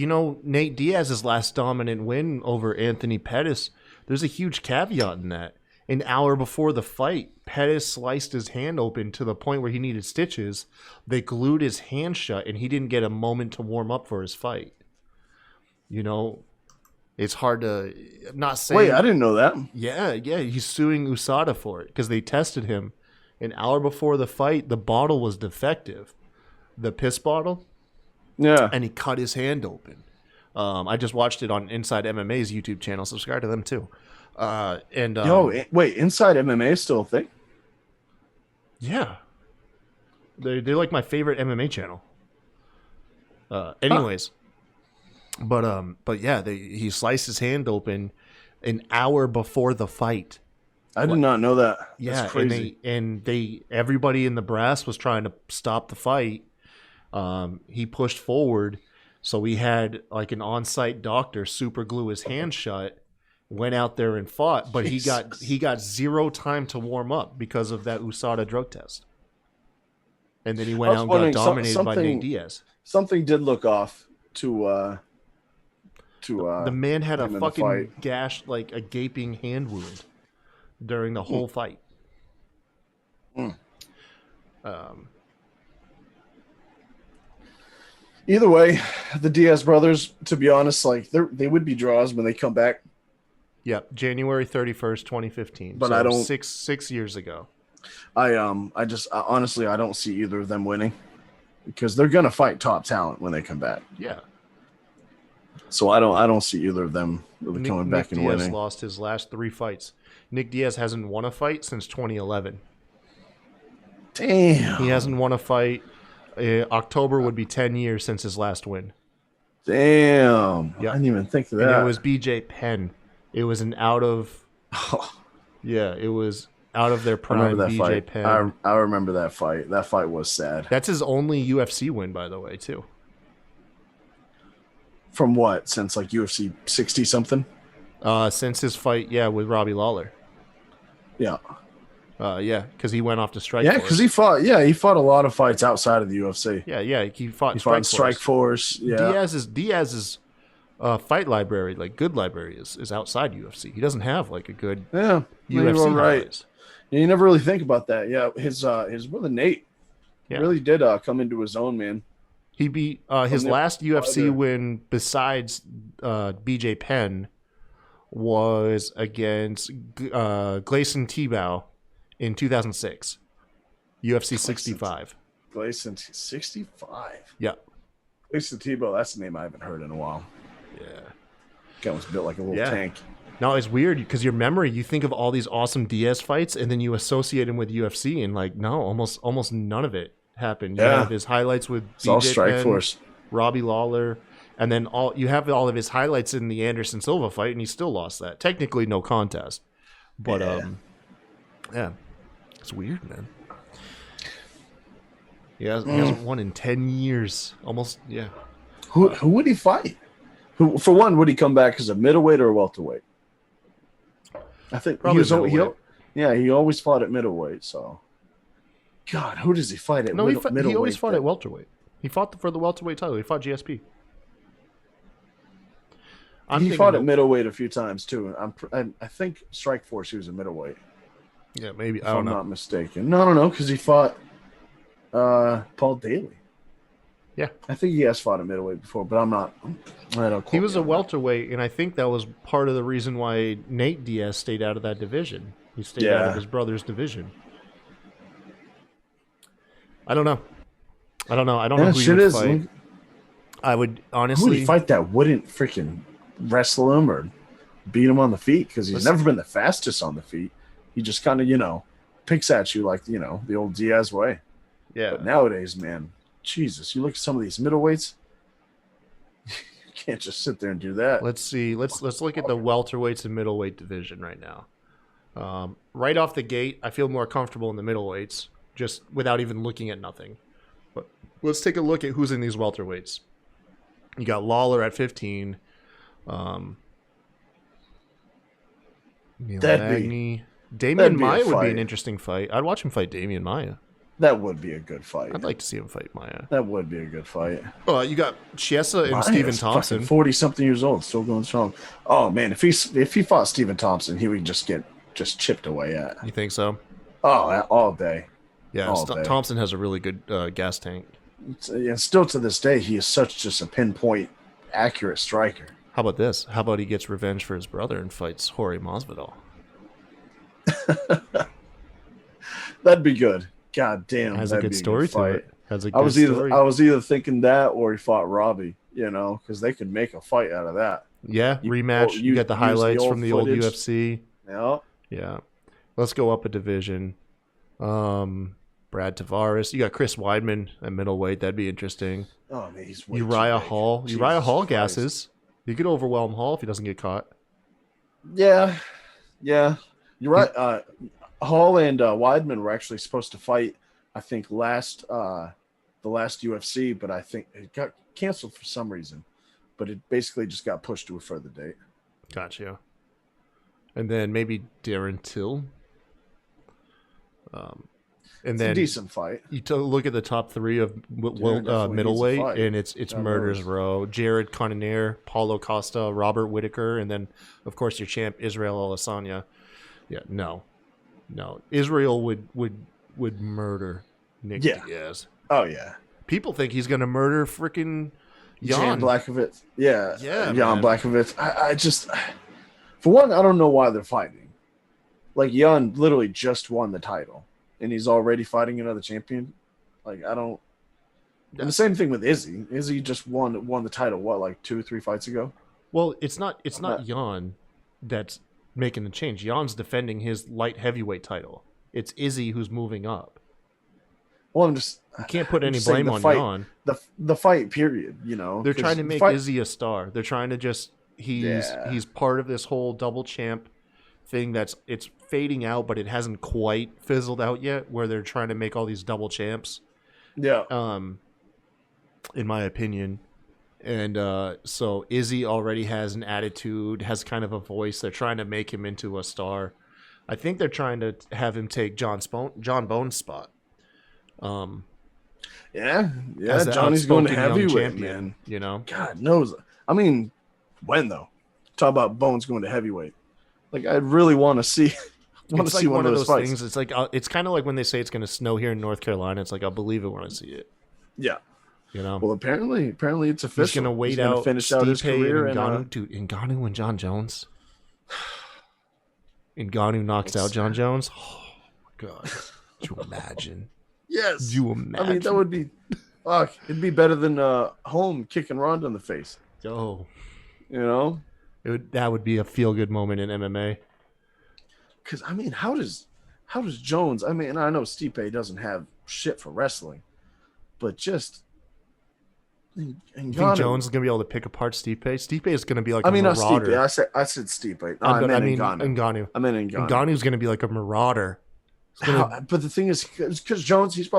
Nate Diaz's last dominant win over Anthony Pettis. There's a huge caveat in that. An hour before the fight, Pettis sliced his hand open to the point where he needed stitches. They glued his hand shut, and he didn't get a moment to warm up for his fight. It's hard to not say. Wait, I didn't know that. Yeah. He's suing USADA for it because they tested him an hour before the fight. The bottle was defective, the piss bottle. Yeah, and he cut his hand open. I just watched it on Inside MMA's YouTube channel. Subscribe to them too. Wait, Inside MMA is still a thing? Yeah. They're like my favorite MMA channel. Anyways, but yeah, he sliced his hand open an hour before the fight. I did not know that. Yeah, That's crazy. and everybody in the brass was trying to stop the fight. He pushed forward, so we had like an on-site doctor super glue his hand shut, went out there and fought, but he got zero time to warm up because of that USADA drug test. And then he went out and got dominated by Nick Diaz. Something did look off to the man had a fucking gash, like a gaping hand wound during the whole fight. Either way, the Diaz brothers, to be honest, like they would be draws when they come back. Yep, January 31st, 2015. But so I don't. 6 years ago. I honestly I don't see either of them winning because they're gonna fight top talent when they come back. Yeah. So I don't see either of them really coming back and winning. Nick Diaz lost his last 3 fights. Nick Diaz hasn't won a fight since 2011. Damn. He hasn't won a fight. October would be 10 years since his last win. Damn. Yep. I didn't even think of that. And it was BJ Penn. It was an out of it was out of their prime BJ fight. Penn. I remember that fight. That fight was sad. That's his only UFC win, by the way, too. From what? Since like UFC 60 something? Since his fight, with Robbie Lawler. Yeah. Because he went off to Strike. Yeah, because he fought a lot of fights outside of the UFC. Yeah, he fought Strike Force. Yeah. Diaz's fight library, like good library, is outside UFC. He doesn't have like a good UFC right. Yeah, you never really think about that. Yeah, his brother Nate really did come into his own, man. He beat his last UFC win besides BJ Penn was against Gleison Tebow in 2006, UFC 65. Gleison 65. Yeah. Gleison Tebow, that's a name I haven't heard in a while. Yeah. Guy was built like a little tank. No, it's weird because your memory, you think of all these awesome Diaz fights and then you associate him with UFC and like, no, almost none of it happened. You have his highlights with it's all BJ Strike Penn, Force. Robbie Lawler, and then you have all of his highlights in the Anderson Silva fight and he still lost that. Technically no contest. But it's weird, man. He hasn't won in 10 years. Almost, yeah. Who would he fight? Who, for one, would he come back as a middleweight or a welterweight? I think probably he always fought at middleweight. So, God, who does he fight at? Middleweight? He always fought at welterweight. He fought for the welterweight title. He fought GSP. He fought at middleweight a few times too. I think Strike Force he was a middleweight. Yeah, maybe. If I'm not mistaken. No, because he fought Paul Daly. Yeah, I think he has fought a middleweight before, but I'm not. He was a welterweight, and I think that was part of the reason why Nate Diaz stayed out of that division. He stayed out of his brother's division. I don't know. I don't know who he would fight. I would honestly. Who would he fight that wouldn't freaking wrestle him or beat him on the feet? Because he's never been the fastest on the feet. He just kind of, picks at you like, the old Diaz way. Yeah. But nowadays, man, Jesus, you look at some of these middleweights. You can't just sit there and do that. Let's see. Let's look at the welterweights and middleweight division right now. Right off the gate, I feel more comfortable in the middleweights, just without even looking at nothing. But let's take a look at who's in these welterweights. You got Lawler at 15. Neil Magny. Damian Maia would be an interesting fight. I'd watch him fight Damian Maia. That would be a good fight. I'd like to see him fight Maia. That would be a good fight. You got Chiesa and Stephen Thompson. 40-something years old, still going strong. Oh man, if he fought Stephen Thompson, he would just get chipped away at. You think so? Oh, all day. Yeah, Thompson has a really good gas tank. And still to this day, he is such just a pinpoint accurate striker. How about this? How about he gets revenge for his brother and fights Jorge Masvidal? That'd be good. God damn, has a good story to it. I was either thinking that or he fought Robbie, because they could make a fight out of that. Yeah, rematch. You get the highlights from the old UFC. Yeah. Yeah. Let's go up a division. Brandon Brad Tavares. You got Chris Weidman at middleweight. That'd be interesting. Oh man, he's way Uriah too big. Hall. Jesus Uriah Hall Christ. gasses. He could overwhelm Hall if he doesn't get caught. Yeah. You're right. Hall and Weidman were actually supposed to fight, I think, the last UFC, but I think it got canceled for some reason. But it basically just got pushed to a further date. Gotcha. And then maybe Darren Till. And It's then a decent fight. you look at the top three of definitely middleweight, needs a fight. and it's God murders knows. row. Jared Cannonier, Paulo Costa, Robert Whitaker, and then of course your champ Israel Adesanya. Yeah, no. Israel would murder Nick Diaz. Oh yeah. People think he's gonna murder freaking Jan Jan. Blachowicz. Yeah. Yeah, Jan man. Blachowicz. I just, for one, I don't know why they're fighting. Like Jan literally just won the title, and he's already fighting another champion. Like I don't. And the same thing with Izzy. Izzy just won the title. What, like 2-3 fights ago? Well, it's not Jan that's making the change. Jan's defending his light heavyweight title. It's Izzy who's moving up. Well, I'm just. You can't put I'm any just saying blame the on fight, Jan. The fight period. You know, They're 'cause trying to the make fight- Izzy a star. They're trying to just he's part of this whole double champ thing it's fading out, but it hasn't quite fizzled out yet. Where they're trying to make all these double champs. Yeah. In my opinion. And so Izzy already has an attitude, has kind of a voice. They're trying to make him into a star. I think they're trying to have him take John Bone's spot. Yeah. As the Johnny's going to outspoken young heavyweight, champion, man. you know? God knows. I mean, when though? Talk about Bones going to heavyweight. Like I really want to see. Want It's to like see one of those fights. things. It's like it's kind of like when they say it's going to snow here in North Carolina. It's like I'll believe it when I see it. Yeah. You know, Well, apparently it's official. he's going to wait gonna out, finish out his Stipe career, and and Ngannou. Dude, Ngannou and John Jones. Ngannou knocks out John Jones. Oh my god! Could you imagine? yes. Could you imagine? I mean, that would be. Fuck, it'd be better than home kicking Ronda in the face. Oh, You know, that would be a feel good moment in MMA. because I mean, how does Jones? I mean, I know Stipe doesn't have shit for wrestling, but just. You think Jones is going to be able to pick apart Stipe? Stipe is going to be like a not marauder. Stipe. I said Stipe. No, I mean Ngannou. Ngannou. I meant Ngannou. Ngannou's going to be like a marauder. He's gonna- But the thing is, because Jones, he's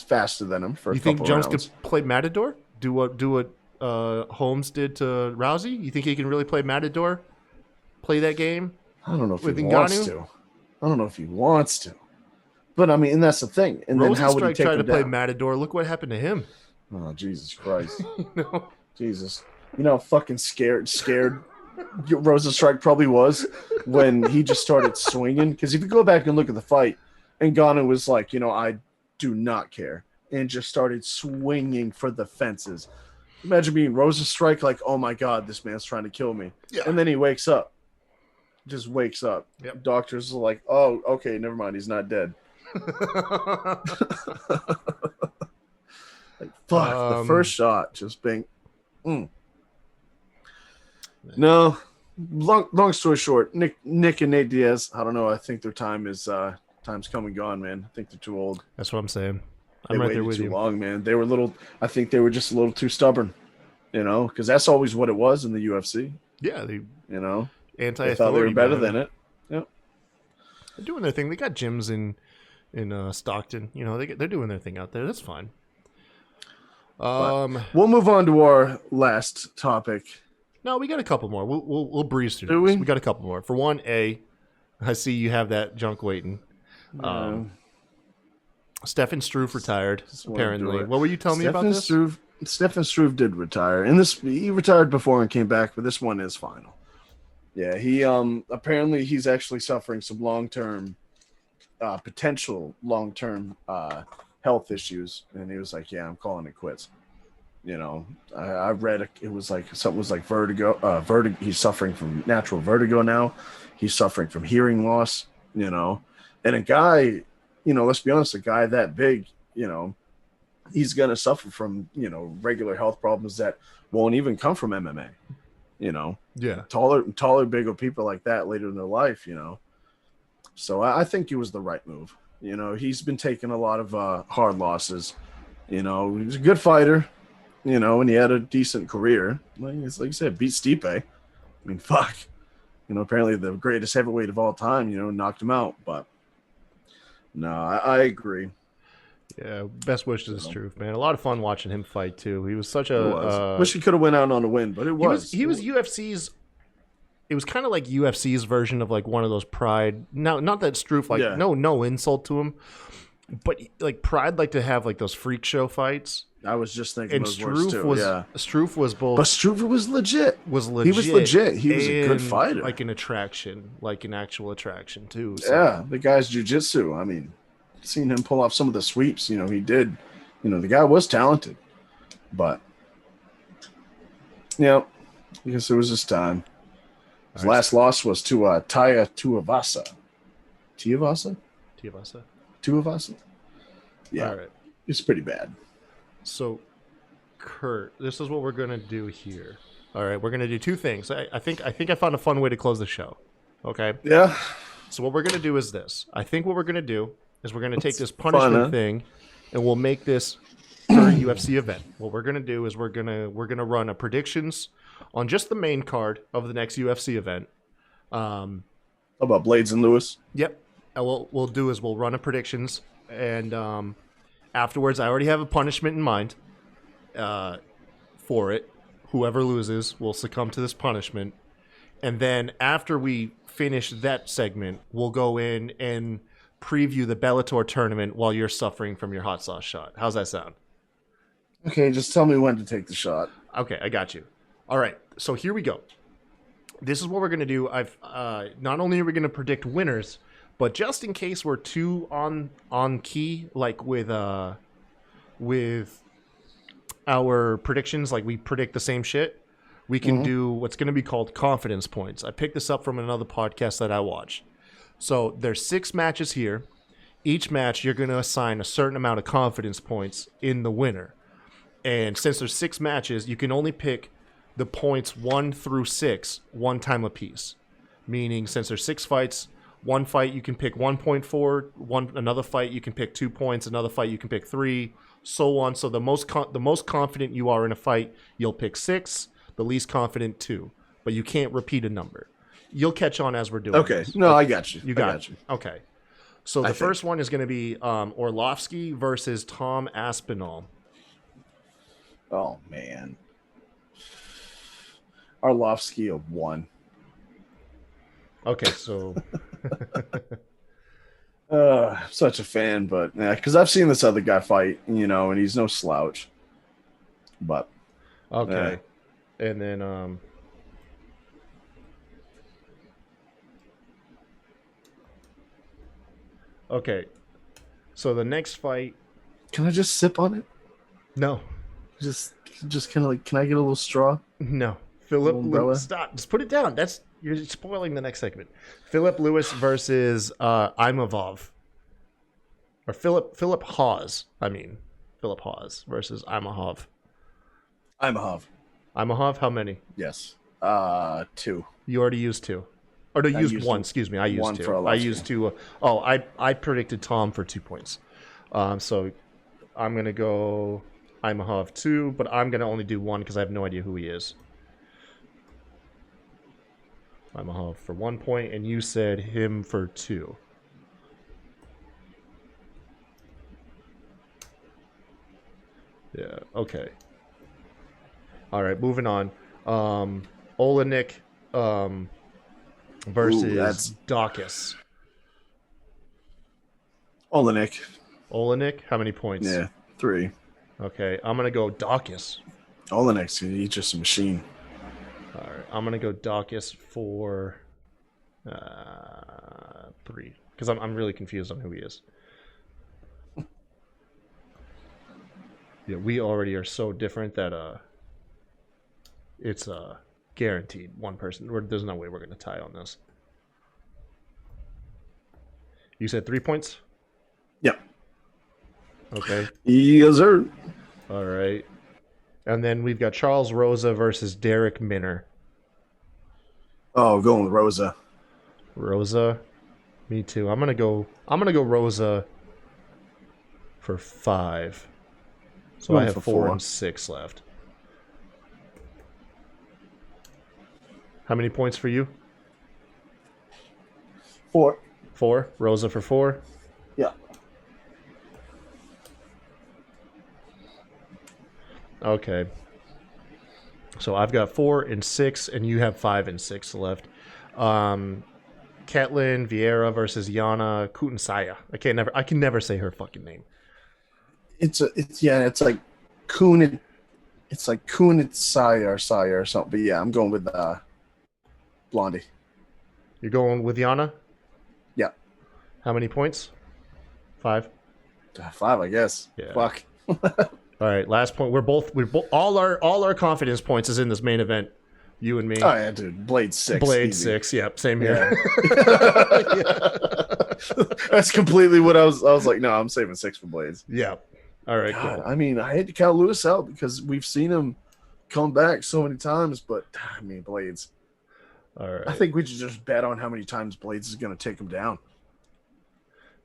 faster than him for a you think couple Jones rounds. could play Matador? Do what Holmes did to Rousey? You think he can really play Matador? Play that game? I don't know if with he wants Ngannou? to. I don't know if he wants to. But I mean, and that's the thing. And then how would he Rosenstrike take tried to him play down? Matador. Look what happened to him. Oh Jesus Christ! You know? Jesus, you know how fucking scared Rosenstrike probably was when he just started swinging. Because if you go back and look at the fight, Ngannou was like, I do not care, and just started swinging for the fences. Imagine being Rosenstrike, like, oh my god, this man's trying to kill me, and then he wakes up, just wakes up. Yep. Doctors are like, oh, okay, never mind, he's not dead. Like, fuck, the first shot just bang. No, long story short, Nick and Nate Diaz. I don't know. I think their time's come and gone, man. I think they're too old. That's what I'm saying. They I'm right waited there with too you. long, man. They were I think they were just a little too stubborn, because that's always what it was in the UFC. Yeah, they They thought they anti-authority. were better man. than it. Yep. They're doing their thing. They got gyms in Stockton. They're doing their thing out there. That's fine. We'll move on to our last topic. No, we got a couple more. We'll breeze through. Do this. we? We got a couple more. For one, I see you have that junk waiting. Stefan Struve retired. wanna do Apparently, it. what were you telling me about this? Stefan Struve did retire, and he retired before and came back, but this one is final. Yeah, he apparently he's actually suffering some potential long-term health issues, and he was like, "Yeah, I'm calling it quits." I read it was like something was like vertigo. He's suffering from natural vertigo now. He's suffering from hearing loss. And a guy, let's be honest, a guy that big, he's gonna suffer from regular health problems that won't even come from MMA. Yeah, Taller, bigger people like that later in their life. So I think it was the right move. You know, he's been taking a lot of hard losses. You know, he's a good fighter. You know, and he had a decent career. Like you said, beat Stipe. I mean, fuck. You know, apparently the greatest heavyweight of all time. You know, knocked him out. But no, I agree. Yeah, best wishes to Struve, man. A lot of fun watching him fight too. He was such a wish he could have went out on a win, but he was UFC's. It was kind of like UFC's version of like one of those Pride. Now, not that Struve no insult to him, but like Pride like to have like those freak show fights. I was just thinking and those Struve too. was Yeah. Struve was both. But Struve was legit. He was legit. He was a good fighter. Like an attraction, like an actual attraction too. So. Yeah, the guy's jiu-jitsu. I mean, seen him pull off some of the sweeps. You know, he did. You know, the guy was talented. But yeah, I guess it was his time. His last loss was to Taya Tuivasa. Tuivasa? Yeah. All right. It's pretty bad. So, Kurt, this is what we're gonna do here. All right, we're gonna do two things. I think I found a fun way to close the show. Okay. Yeah. So what we're gonna do is this. I think what we're gonna do is we're gonna take this punishment thing, and we'll make this for a UFC event. What we're gonna do is we're gonna run a predictions on just the main card of the next UFC event. How about Blades and Lewis? Yep. And what we'll do is we'll run a predictions, and afterwards, I already have a punishment in mind for it. Whoever loses will succumb to this punishment. And then after we finish that segment, we'll go in and preview the Bellator tournament while you're suffering from your hot sauce shot. How's that sound? Okay, just tell me when to take the shot. Okay, I got you. All right, so here we go. This is what we're going to do. Not only are we going to predict winners, but just in case we're too on key, like with our predictions, like we predict the same shit, we can do what's going to be called confidence points. I picked this up from another podcast that I watch. So there's 6 matches here. Each match, you're going to assign a certain amount of confidence points in the winner. And since there's 6 matches, you can only pick the points 1 through 6 one time apiece. Meaning, since there's 6 fights, one fight you can pick 1 point for, another fight you can pick 2 points, another fight you can pick 3, so on. So the most confident you are in a fight, you'll pick 6. The least confident 2, but you can't repeat a number. You'll catch on as we're doing. Okay, this. No, I got you. You got you. Okay, so the first one is going to be Orlovsky versus Tom Aspinall. Oh man, Orlovsky of 1. Okay, so such a fan, but yeah, because I've seen this other guy fight, you know, and he's no slouch. But okay. And then okay. So the next fight. Can I just sip on it? No. Just kind of like, can I get a little straw? No. Philip, stop. Just put it down. You're spoiling the next segment. Philip Lewis versus Imavov. Or Philip Hawes. Philip Hawes versus Imavov. Imavov, how many? Yes. 2. You already used 2. Or no, you used 1. Excuse me. I used 2. I used 2. I predicted Tom for 2 points. So I'm going to go Imavov 2, but I'm going to only do 1 because I have no idea who he is. Imavov for 1 point, and you said him for 2. Yeah, okay. All right, moving on. Olenek versus Dawkins. Olenek, how many points? Yeah, 3. Okay, I'm gonna go Dawkins. Olenek's just a machine. All right, I'm gonna go Dawkins for 3 because I'm really confused on who he is. Yeah, we already are so different that it's guaranteed one person. There's no way we're going to tie on this. You said 3 points? Yep. Okay. Yes, sir. All right. And then we've got Charles Rosa versus Derek Minner. Oh, going with Rosa. Rosa. Me too. I'm gonna go Rosa for 5. So I Going have for 4 4. and 6 left. How many points for you? 4. 4. Rosa for 4. Yeah. Okay. So I've got 4 and 6, and you have 5 and 6 left. Ketlin Vieira versus Yana Kutansaya. I can never say her fucking name. It's like Kun. It's like Kunitsaya or something. But yeah, I'm going with Blondie. You're going with Yana? Yeah. How many points? 5. 5, I guess. Yeah. Fuck. All right, last point. We're both all our confidence points is in this main event. You and me. Oh yeah, dude. Blade 6. Blade easy. 6. Yep, same here. Yeah. That's completely what I was like, no, I'm saving 6 for Blades. Yeah. All right, God, cool. I mean, I hate to count Lewis out because we've seen him come back so many times, but I mean, Blades. All right. I think we should just bet on how many times Blades is going to take him down.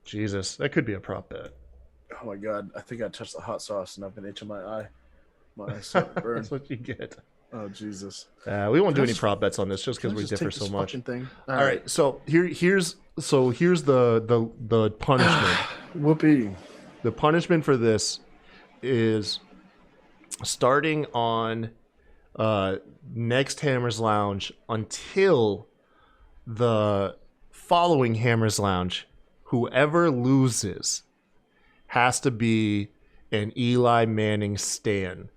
Jesus, that could be a prop bet. Oh my God, I think I touched the hot sauce and I've been itching my eye. My eyes starting to burn. That's what you get. Oh Jesus. We won't do any prop bets on this just because we differ so much. Thing? All right, so here's the punishment. Whoopee. The punishment for this is starting on next Hammers Lounge until the following Hammers Lounge. Whoever loses has to be an Eli Manning stan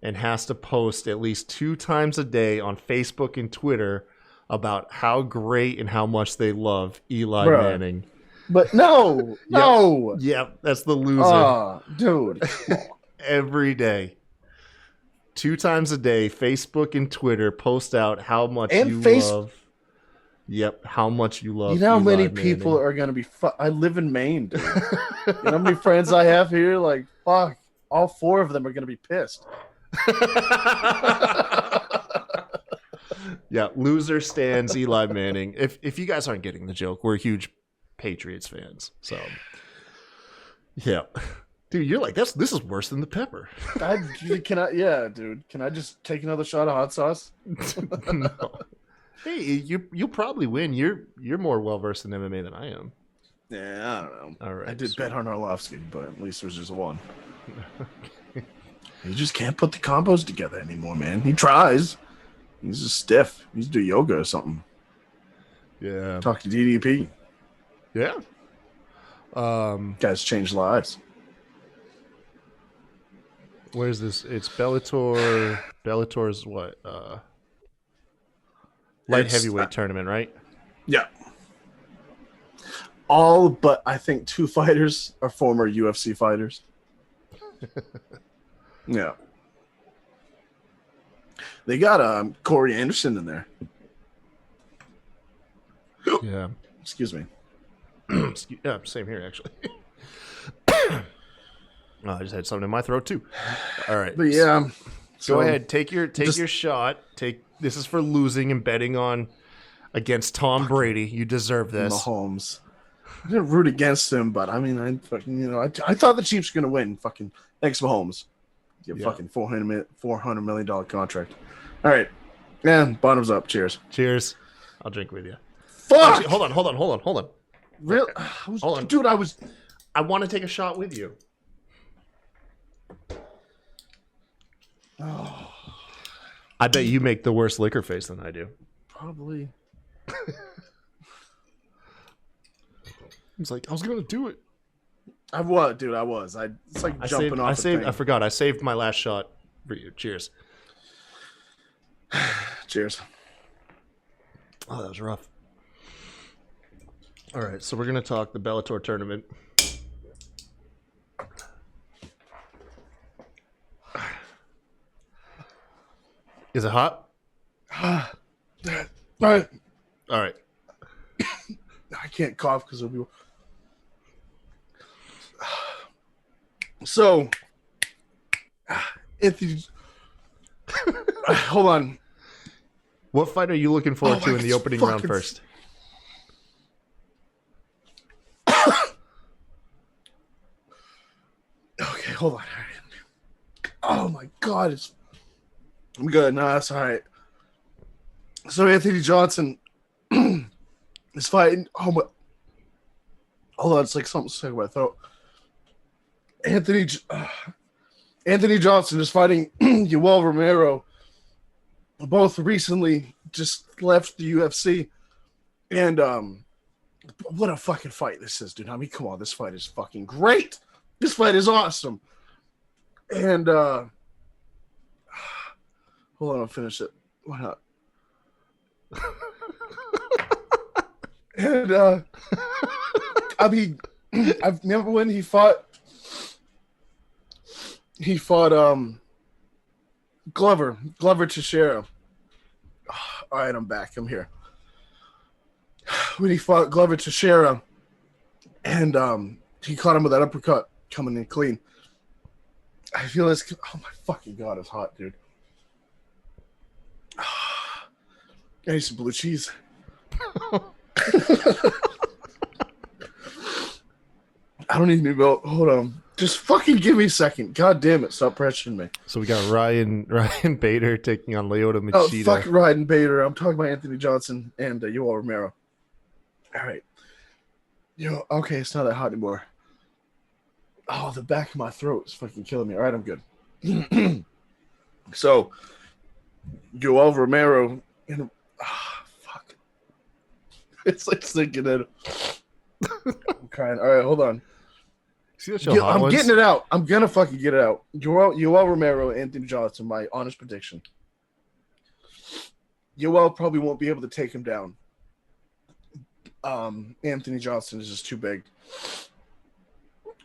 and has to post at least 2 times a day on Facebook and Twitter about how great and how much they love Eli Manning. But no. Yep, that's the loser. Oh, dude. Every day. 2 times a day, Facebook and Twitter post out how much love. Yep, how much you love. You know how Eli many Manning. people are going to be... I live in Maine, dude. You know how many friends I have here? Like, fuck. All 4 of them are going to be pissed. Yeah, loser stands Eli Manning. If you guys aren't getting the joke, we're huge Patriots fans. So, yeah. Dude, you're like, this is worse than the pepper. Dude. Can I just take another shot of hot sauce? No. Hey, you'll probably win. You're more well versed in MMA than I am. Yeah, I don't know. All right. I did bet on Arlovsky, but at least there's just 1. He just can't put the combos together anymore, man. He tries. He's just stiff. He's do yoga or something. Yeah. Talk to DDP. Yeah. Guys changed lives. Where's this? It's Bellator. Bellator's what? Light heavyweight tournament, right? Yeah. All but I think 2 fighters are former UFC fighters. Yeah. They got Corey Anderson in there. Yeah. Excuse me. Yeah, same here actually. I just had something in my throat too. All right. But yeah. Go ahead, take your shot. This is for losing and betting on against Tom Brady. You deserve this. Mahomes. I didn't root against him, but I mean, I thought the Chiefs were gonna win. Fucking thanks, Mahomes. Fucking $400 million contract. All right, man. Bottoms up. Cheers. Cheers. I'll drink with you. Fuck. Actually, hold on. Really? Hold on, dude. I want to take a shot with you. Oh, I bet you make the worse liquor face than I do. probably. He's like, I was gonna do it. I was, dude. I was. It's like jumping off. I forgot. I saved my last shot for you. Cheers. Cheers. Oh, that was rough. All right, so we're gonna talk the Bellator tournament. Is it hot? All right. All right. I can't cough because it'll be. So, Anthony, hold on. What fight are you looking forward to in the opening round first? hold on. Oh my God, I'm good. No, that's all right. So Anthony Johnson is fighting. Oh my! Hold on, it's like something stuck in my throat. Anthony Johnson is fighting Yoel Romero. Both recently just left the UFC, and what a fucking fight this is, dude. I mean, come on, this fight is fucking great. This fight is awesome. And hold on, I'll finish it. Why not? And I mean, I remember when he fought Glover Teixeira. All right, I'm back. I'm here. When he fought Glover Teixeira, and he caught him with that uppercut coming in clean. I feel this. Oh my fucking God, it's hot, dude. I need some blue cheese. I don't need new milk. Hold on. Just fucking give me a second. God damn it. Stop pressuring me. So we got Ryan Bader taking on Lyoto Machida. Oh, fuck Ryan Bader. I'm talking about Anthony Johnson and Yoel Romero. All right. Okay, it's not that hot anymore. Oh, the back of my throat is fucking killing me. All right, I'm good. So, Yoel Romero and fuck. It's like sinking in. I'm crying. All right, hold on. See that show I'm getting it out. I'm gonna fucking get it out. Yoel Romero, Anthony Johnson, my honest prediction. Yoel probably won't be able to take him down. Anthony Johnson is just too big.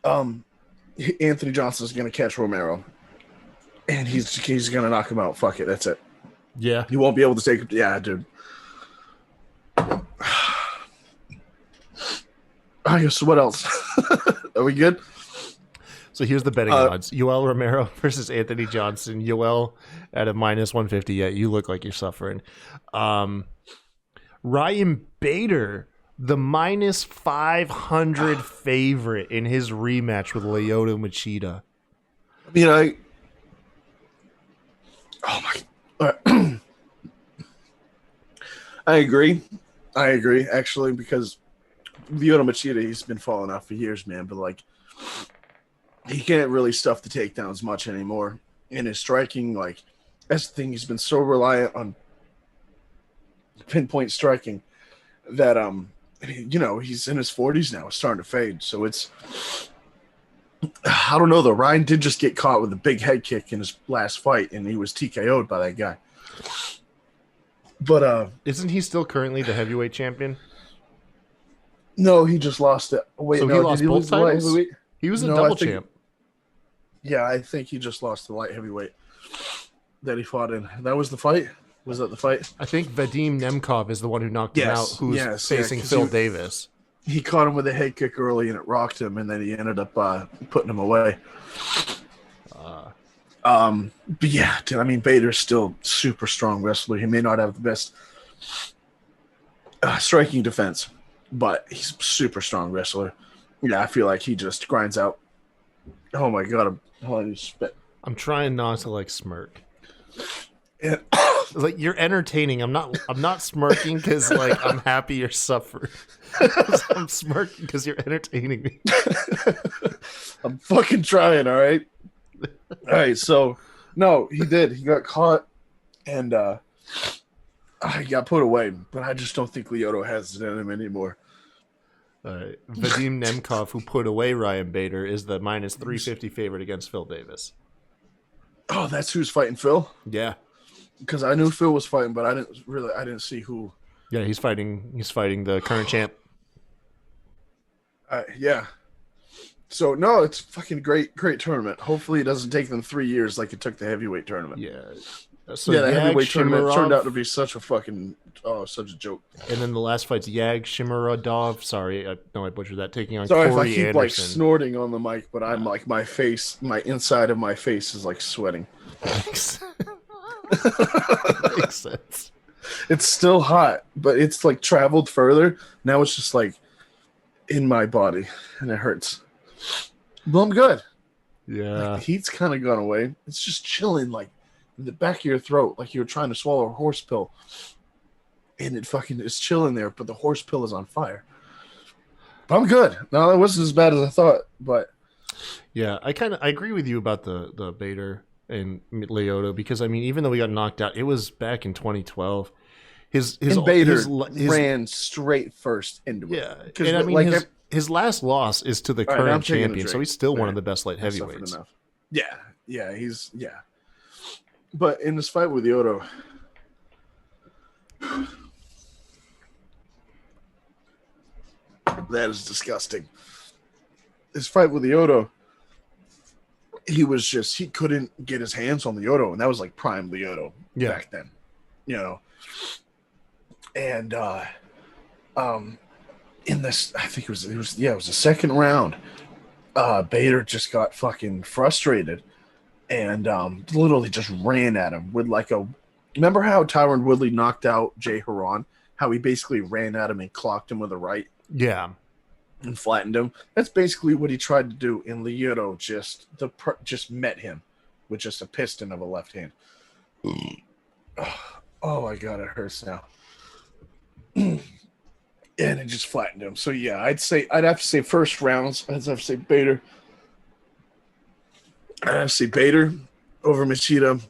Anthony Johnson is gonna catch Romero, and he's gonna knock him out. Fuck it, that's it. Yeah, he won't be able to take him. Yeah, dude. I guess what else? Are we good? So here's the betting odds: Yoel Romero versus Anthony Johnson. Yoel at a -150. Yeah, you look like you're suffering. Ryan Bader, the -500 favorite in his rematch with Lyoto Machida. I mean, oh my. I agree, actually, because Lyoto Machida, he's been falling off for years, man. But like, he can't really stuff the takedowns much anymore. And his striking, like, that's the thing. He's been so reliant on pinpoint striking that he's in his 40s now. It's starting to fade. So it's, I don't know though. Ryan did just get caught with a big head kick in his last fight, and he was TKO'd by that guy. But isn't he still currently the heavyweight champion? No, he just lost it. Wait, so no, he lost both titles? He was a double champ. Yeah, I think he just lost the light heavyweight that he fought in. That was the fight? Was that the fight? I think Vadim Nemkov is the one who knocked him out, who's facing Phil Davis. He caught him with a head kick early, and it rocked him, and then he ended up putting him away. But yeah, dude, I mean, Bader's still super strong wrestler. He may not have the best striking defense, but he's a super strong wrestler. Yeah, I feel like he just grinds out. Oh my God, I'm spit. I'm trying not to like smirk. Yeah. Like, you're entertaining. I'm not smirking because like I'm happy you're suffering. I'm smirking because you're entertaining me. I'm fucking trying, all right? All right, so no, he did. He got caught and he got put away, but I just don't think Lyoto has it in him anymore. Vadim Nemkov, who put away Ryan Bader, is the -350 favorite against Phil Davis. Oh, that's who's fighting Phil? Yeah. Because I knew Phil was fighting, but I didn't see who. Yeah, he's fighting the current champ. Yeah. So no, it's fucking great tournament. Hopefully, it doesn't take them 3 years like it took the heavyweight tournament. Yeah. So yeah, the heavyweight tournament Shimarov turned out to be such a joke. And then the last fight's Yag Shimarodov. Sorry, I butchered that. Taking on Sorry Corey if I keep Anderson. like snorting on the mic, but I'm like my inside of my face is like sweating. Makes sense. It's still hot, but it's like traveled further. Now it's just like in my body, and it hurts. But I'm good. Yeah. The heat's kind of gone away. It's just chilling, like in the back of your throat, like you're trying to swallow a horse pill, and it fucking is chilling there. But the horse pill is on fire. But I'm good. No, it wasn't as bad as I thought. But yeah, I agree with you about the Bader and Lyoto because I mean, even though we got knocked out, it was back in 2012. Bader ran straight first into it. Yeah, and I mean his last loss is to the current champion, so he's still one of the best light heavyweights. Yeah, But in this fight with Lyoto, that is disgusting. His fight with Lyoto, he couldn't get his hands on Lyoto, and that was like prime Lyoto back then, you know. And in this, I think it was the second round. Bader just got fucking frustrated and literally just ran at him with like a. Remember how Tyron Woodley knocked out Jay Haran? How he basically ran at him and clocked him with a right. Yeah. And flattened him. That's basically what he tried to do. And Lyoto just met him with just a piston of a left hand. Oh my god, it hurts now. And it just flattened him. So yeah, I'd have to say first rounds. I'd have to say Bader. I'd have to say Bader over Machida.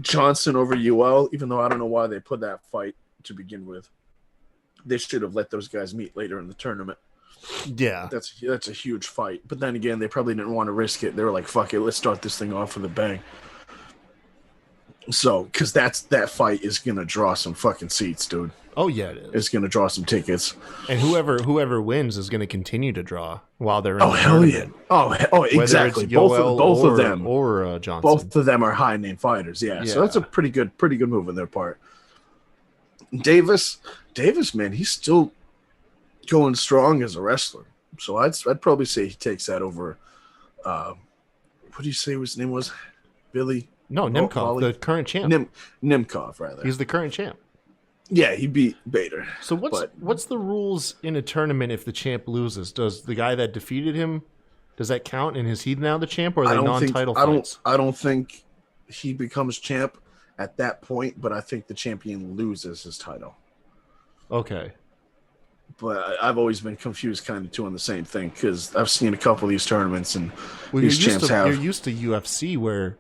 Johnson over UL, even though I don't know why they put that fight to begin with. They should have let those guys meet later in the tournament. Yeah. That's a huge fight. But then again, they probably didn't want to risk it. They were like, fuck it, let's start this thing off with a bang. So, because that fight is going to draw some fucking seats, dude. Oh, yeah, it is. It's going to draw some tickets. And whoever wins is going to continue to draw while they're in the hell tournament. Yeah. Oh, exactly. Both of them. Or Johnson. Both of them are high-name fighters, yeah. So that's a pretty good move on their part. Davis, man, he's still going strong as a wrestler. So I'd probably say he takes that over. What do you say his name was? Billy? No, Nemkov, the current champ. Nemkov, rather. He's the current champ. Yeah, he beat Bader. So what's the rules in a tournament if the champ loses? Does the guy that defeated him, does that count? And is he now the champ, or are they non-title fights? I don't think he becomes champ at that point, but I think the champion loses his title. Okay. But I've always been confused kind of two on the same thing because I've seen a couple of these tournaments and these champs have. You're used to UFC where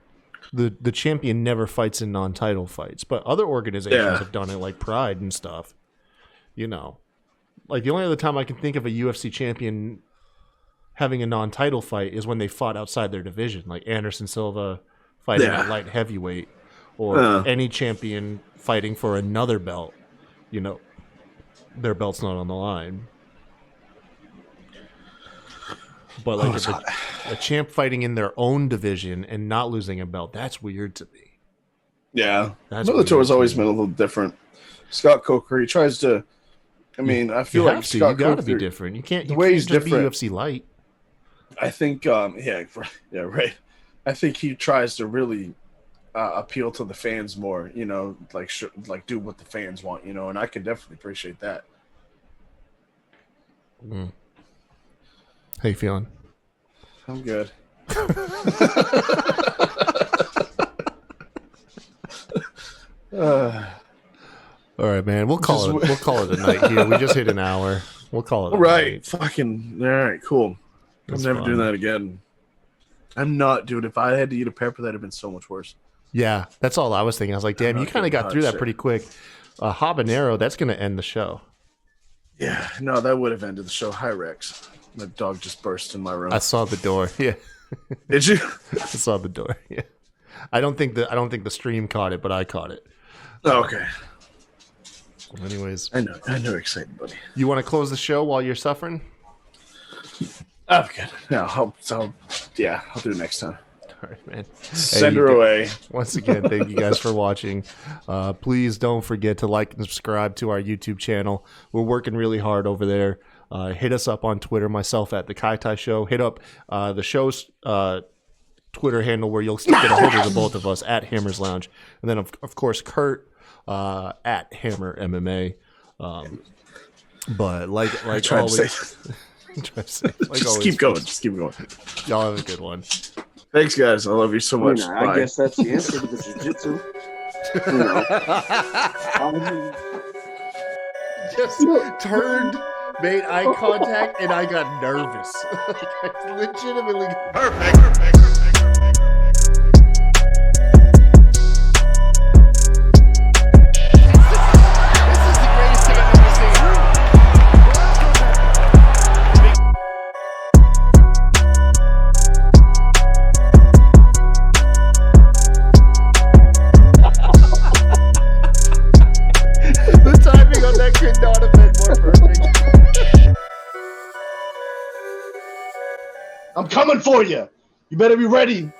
the champion never fights in non-title fights, but other organizations have done it, like Pride and stuff. You know, like the only other time I can think of a UFC champion having a non-title fight is when they fought outside their division, like Anderson Silva fighting at light heavyweight, or any champion fighting for another belt. You know, their belt's not on the line. But like a champ fighting in their own division and not losing a belt, that's weird to me. Yeah. Bellator has always been a little different. Scott Coker, he tries to. I mean, I feel like Scott you got to be different. You can't. The way he's just different. Be UFC light. I think. Yeah. Right. I think he tries to really appeal to the fans more. You know, like do what the fans want. You know, and I can definitely appreciate that. Mm. How you feeling? I'm good. All right, man. We'll call it a night here. We just hit an hour. We'll call it a night. Fucking all right, cool. I'm never doing that again. I'm not, dude. If I had to eat a pepper, that'd have been so much worse. Yeah, that's all I was thinking. I was like, damn, you kind of got through that pretty quick. Habanero, that's going to end the show. Yeah, no, that would have ended the show. Hi, Rex. My dog just burst in my room. I saw the door. Yeah. Did you? I saw the door. Yeah. I don't think the stream caught it, but I caught it. Oh, okay. Anyways, I know you're excited, buddy. You want to close the show while you're suffering? I'm good. Yeah, I'll do it next time. All right, man. Send her away. Once again, thank you guys for watching. Please don't forget to like and subscribe to our YouTube channel. We're working really hard over there. Hit us up on Twitter, myself at The Kai Tai Show. Hit up the show's Twitter handle where you'll still get a hold of the both of us at Hammer's Lounge. And then, of course, Kurt at Hammer MMA. But like always... Like Just always, keep going. folks. Just keep going. Y'all have a good one. Thanks, guys. I love you so much. I Bye. guess that's the answer to the jiu-jitsu. You know. Just turned, made eye contact, and I got nervous. Like, I legitimately. Perfect. This is the greatest thing I've ever seen. The timing on that could not have been more perfect. I'm coming for you. You better be ready.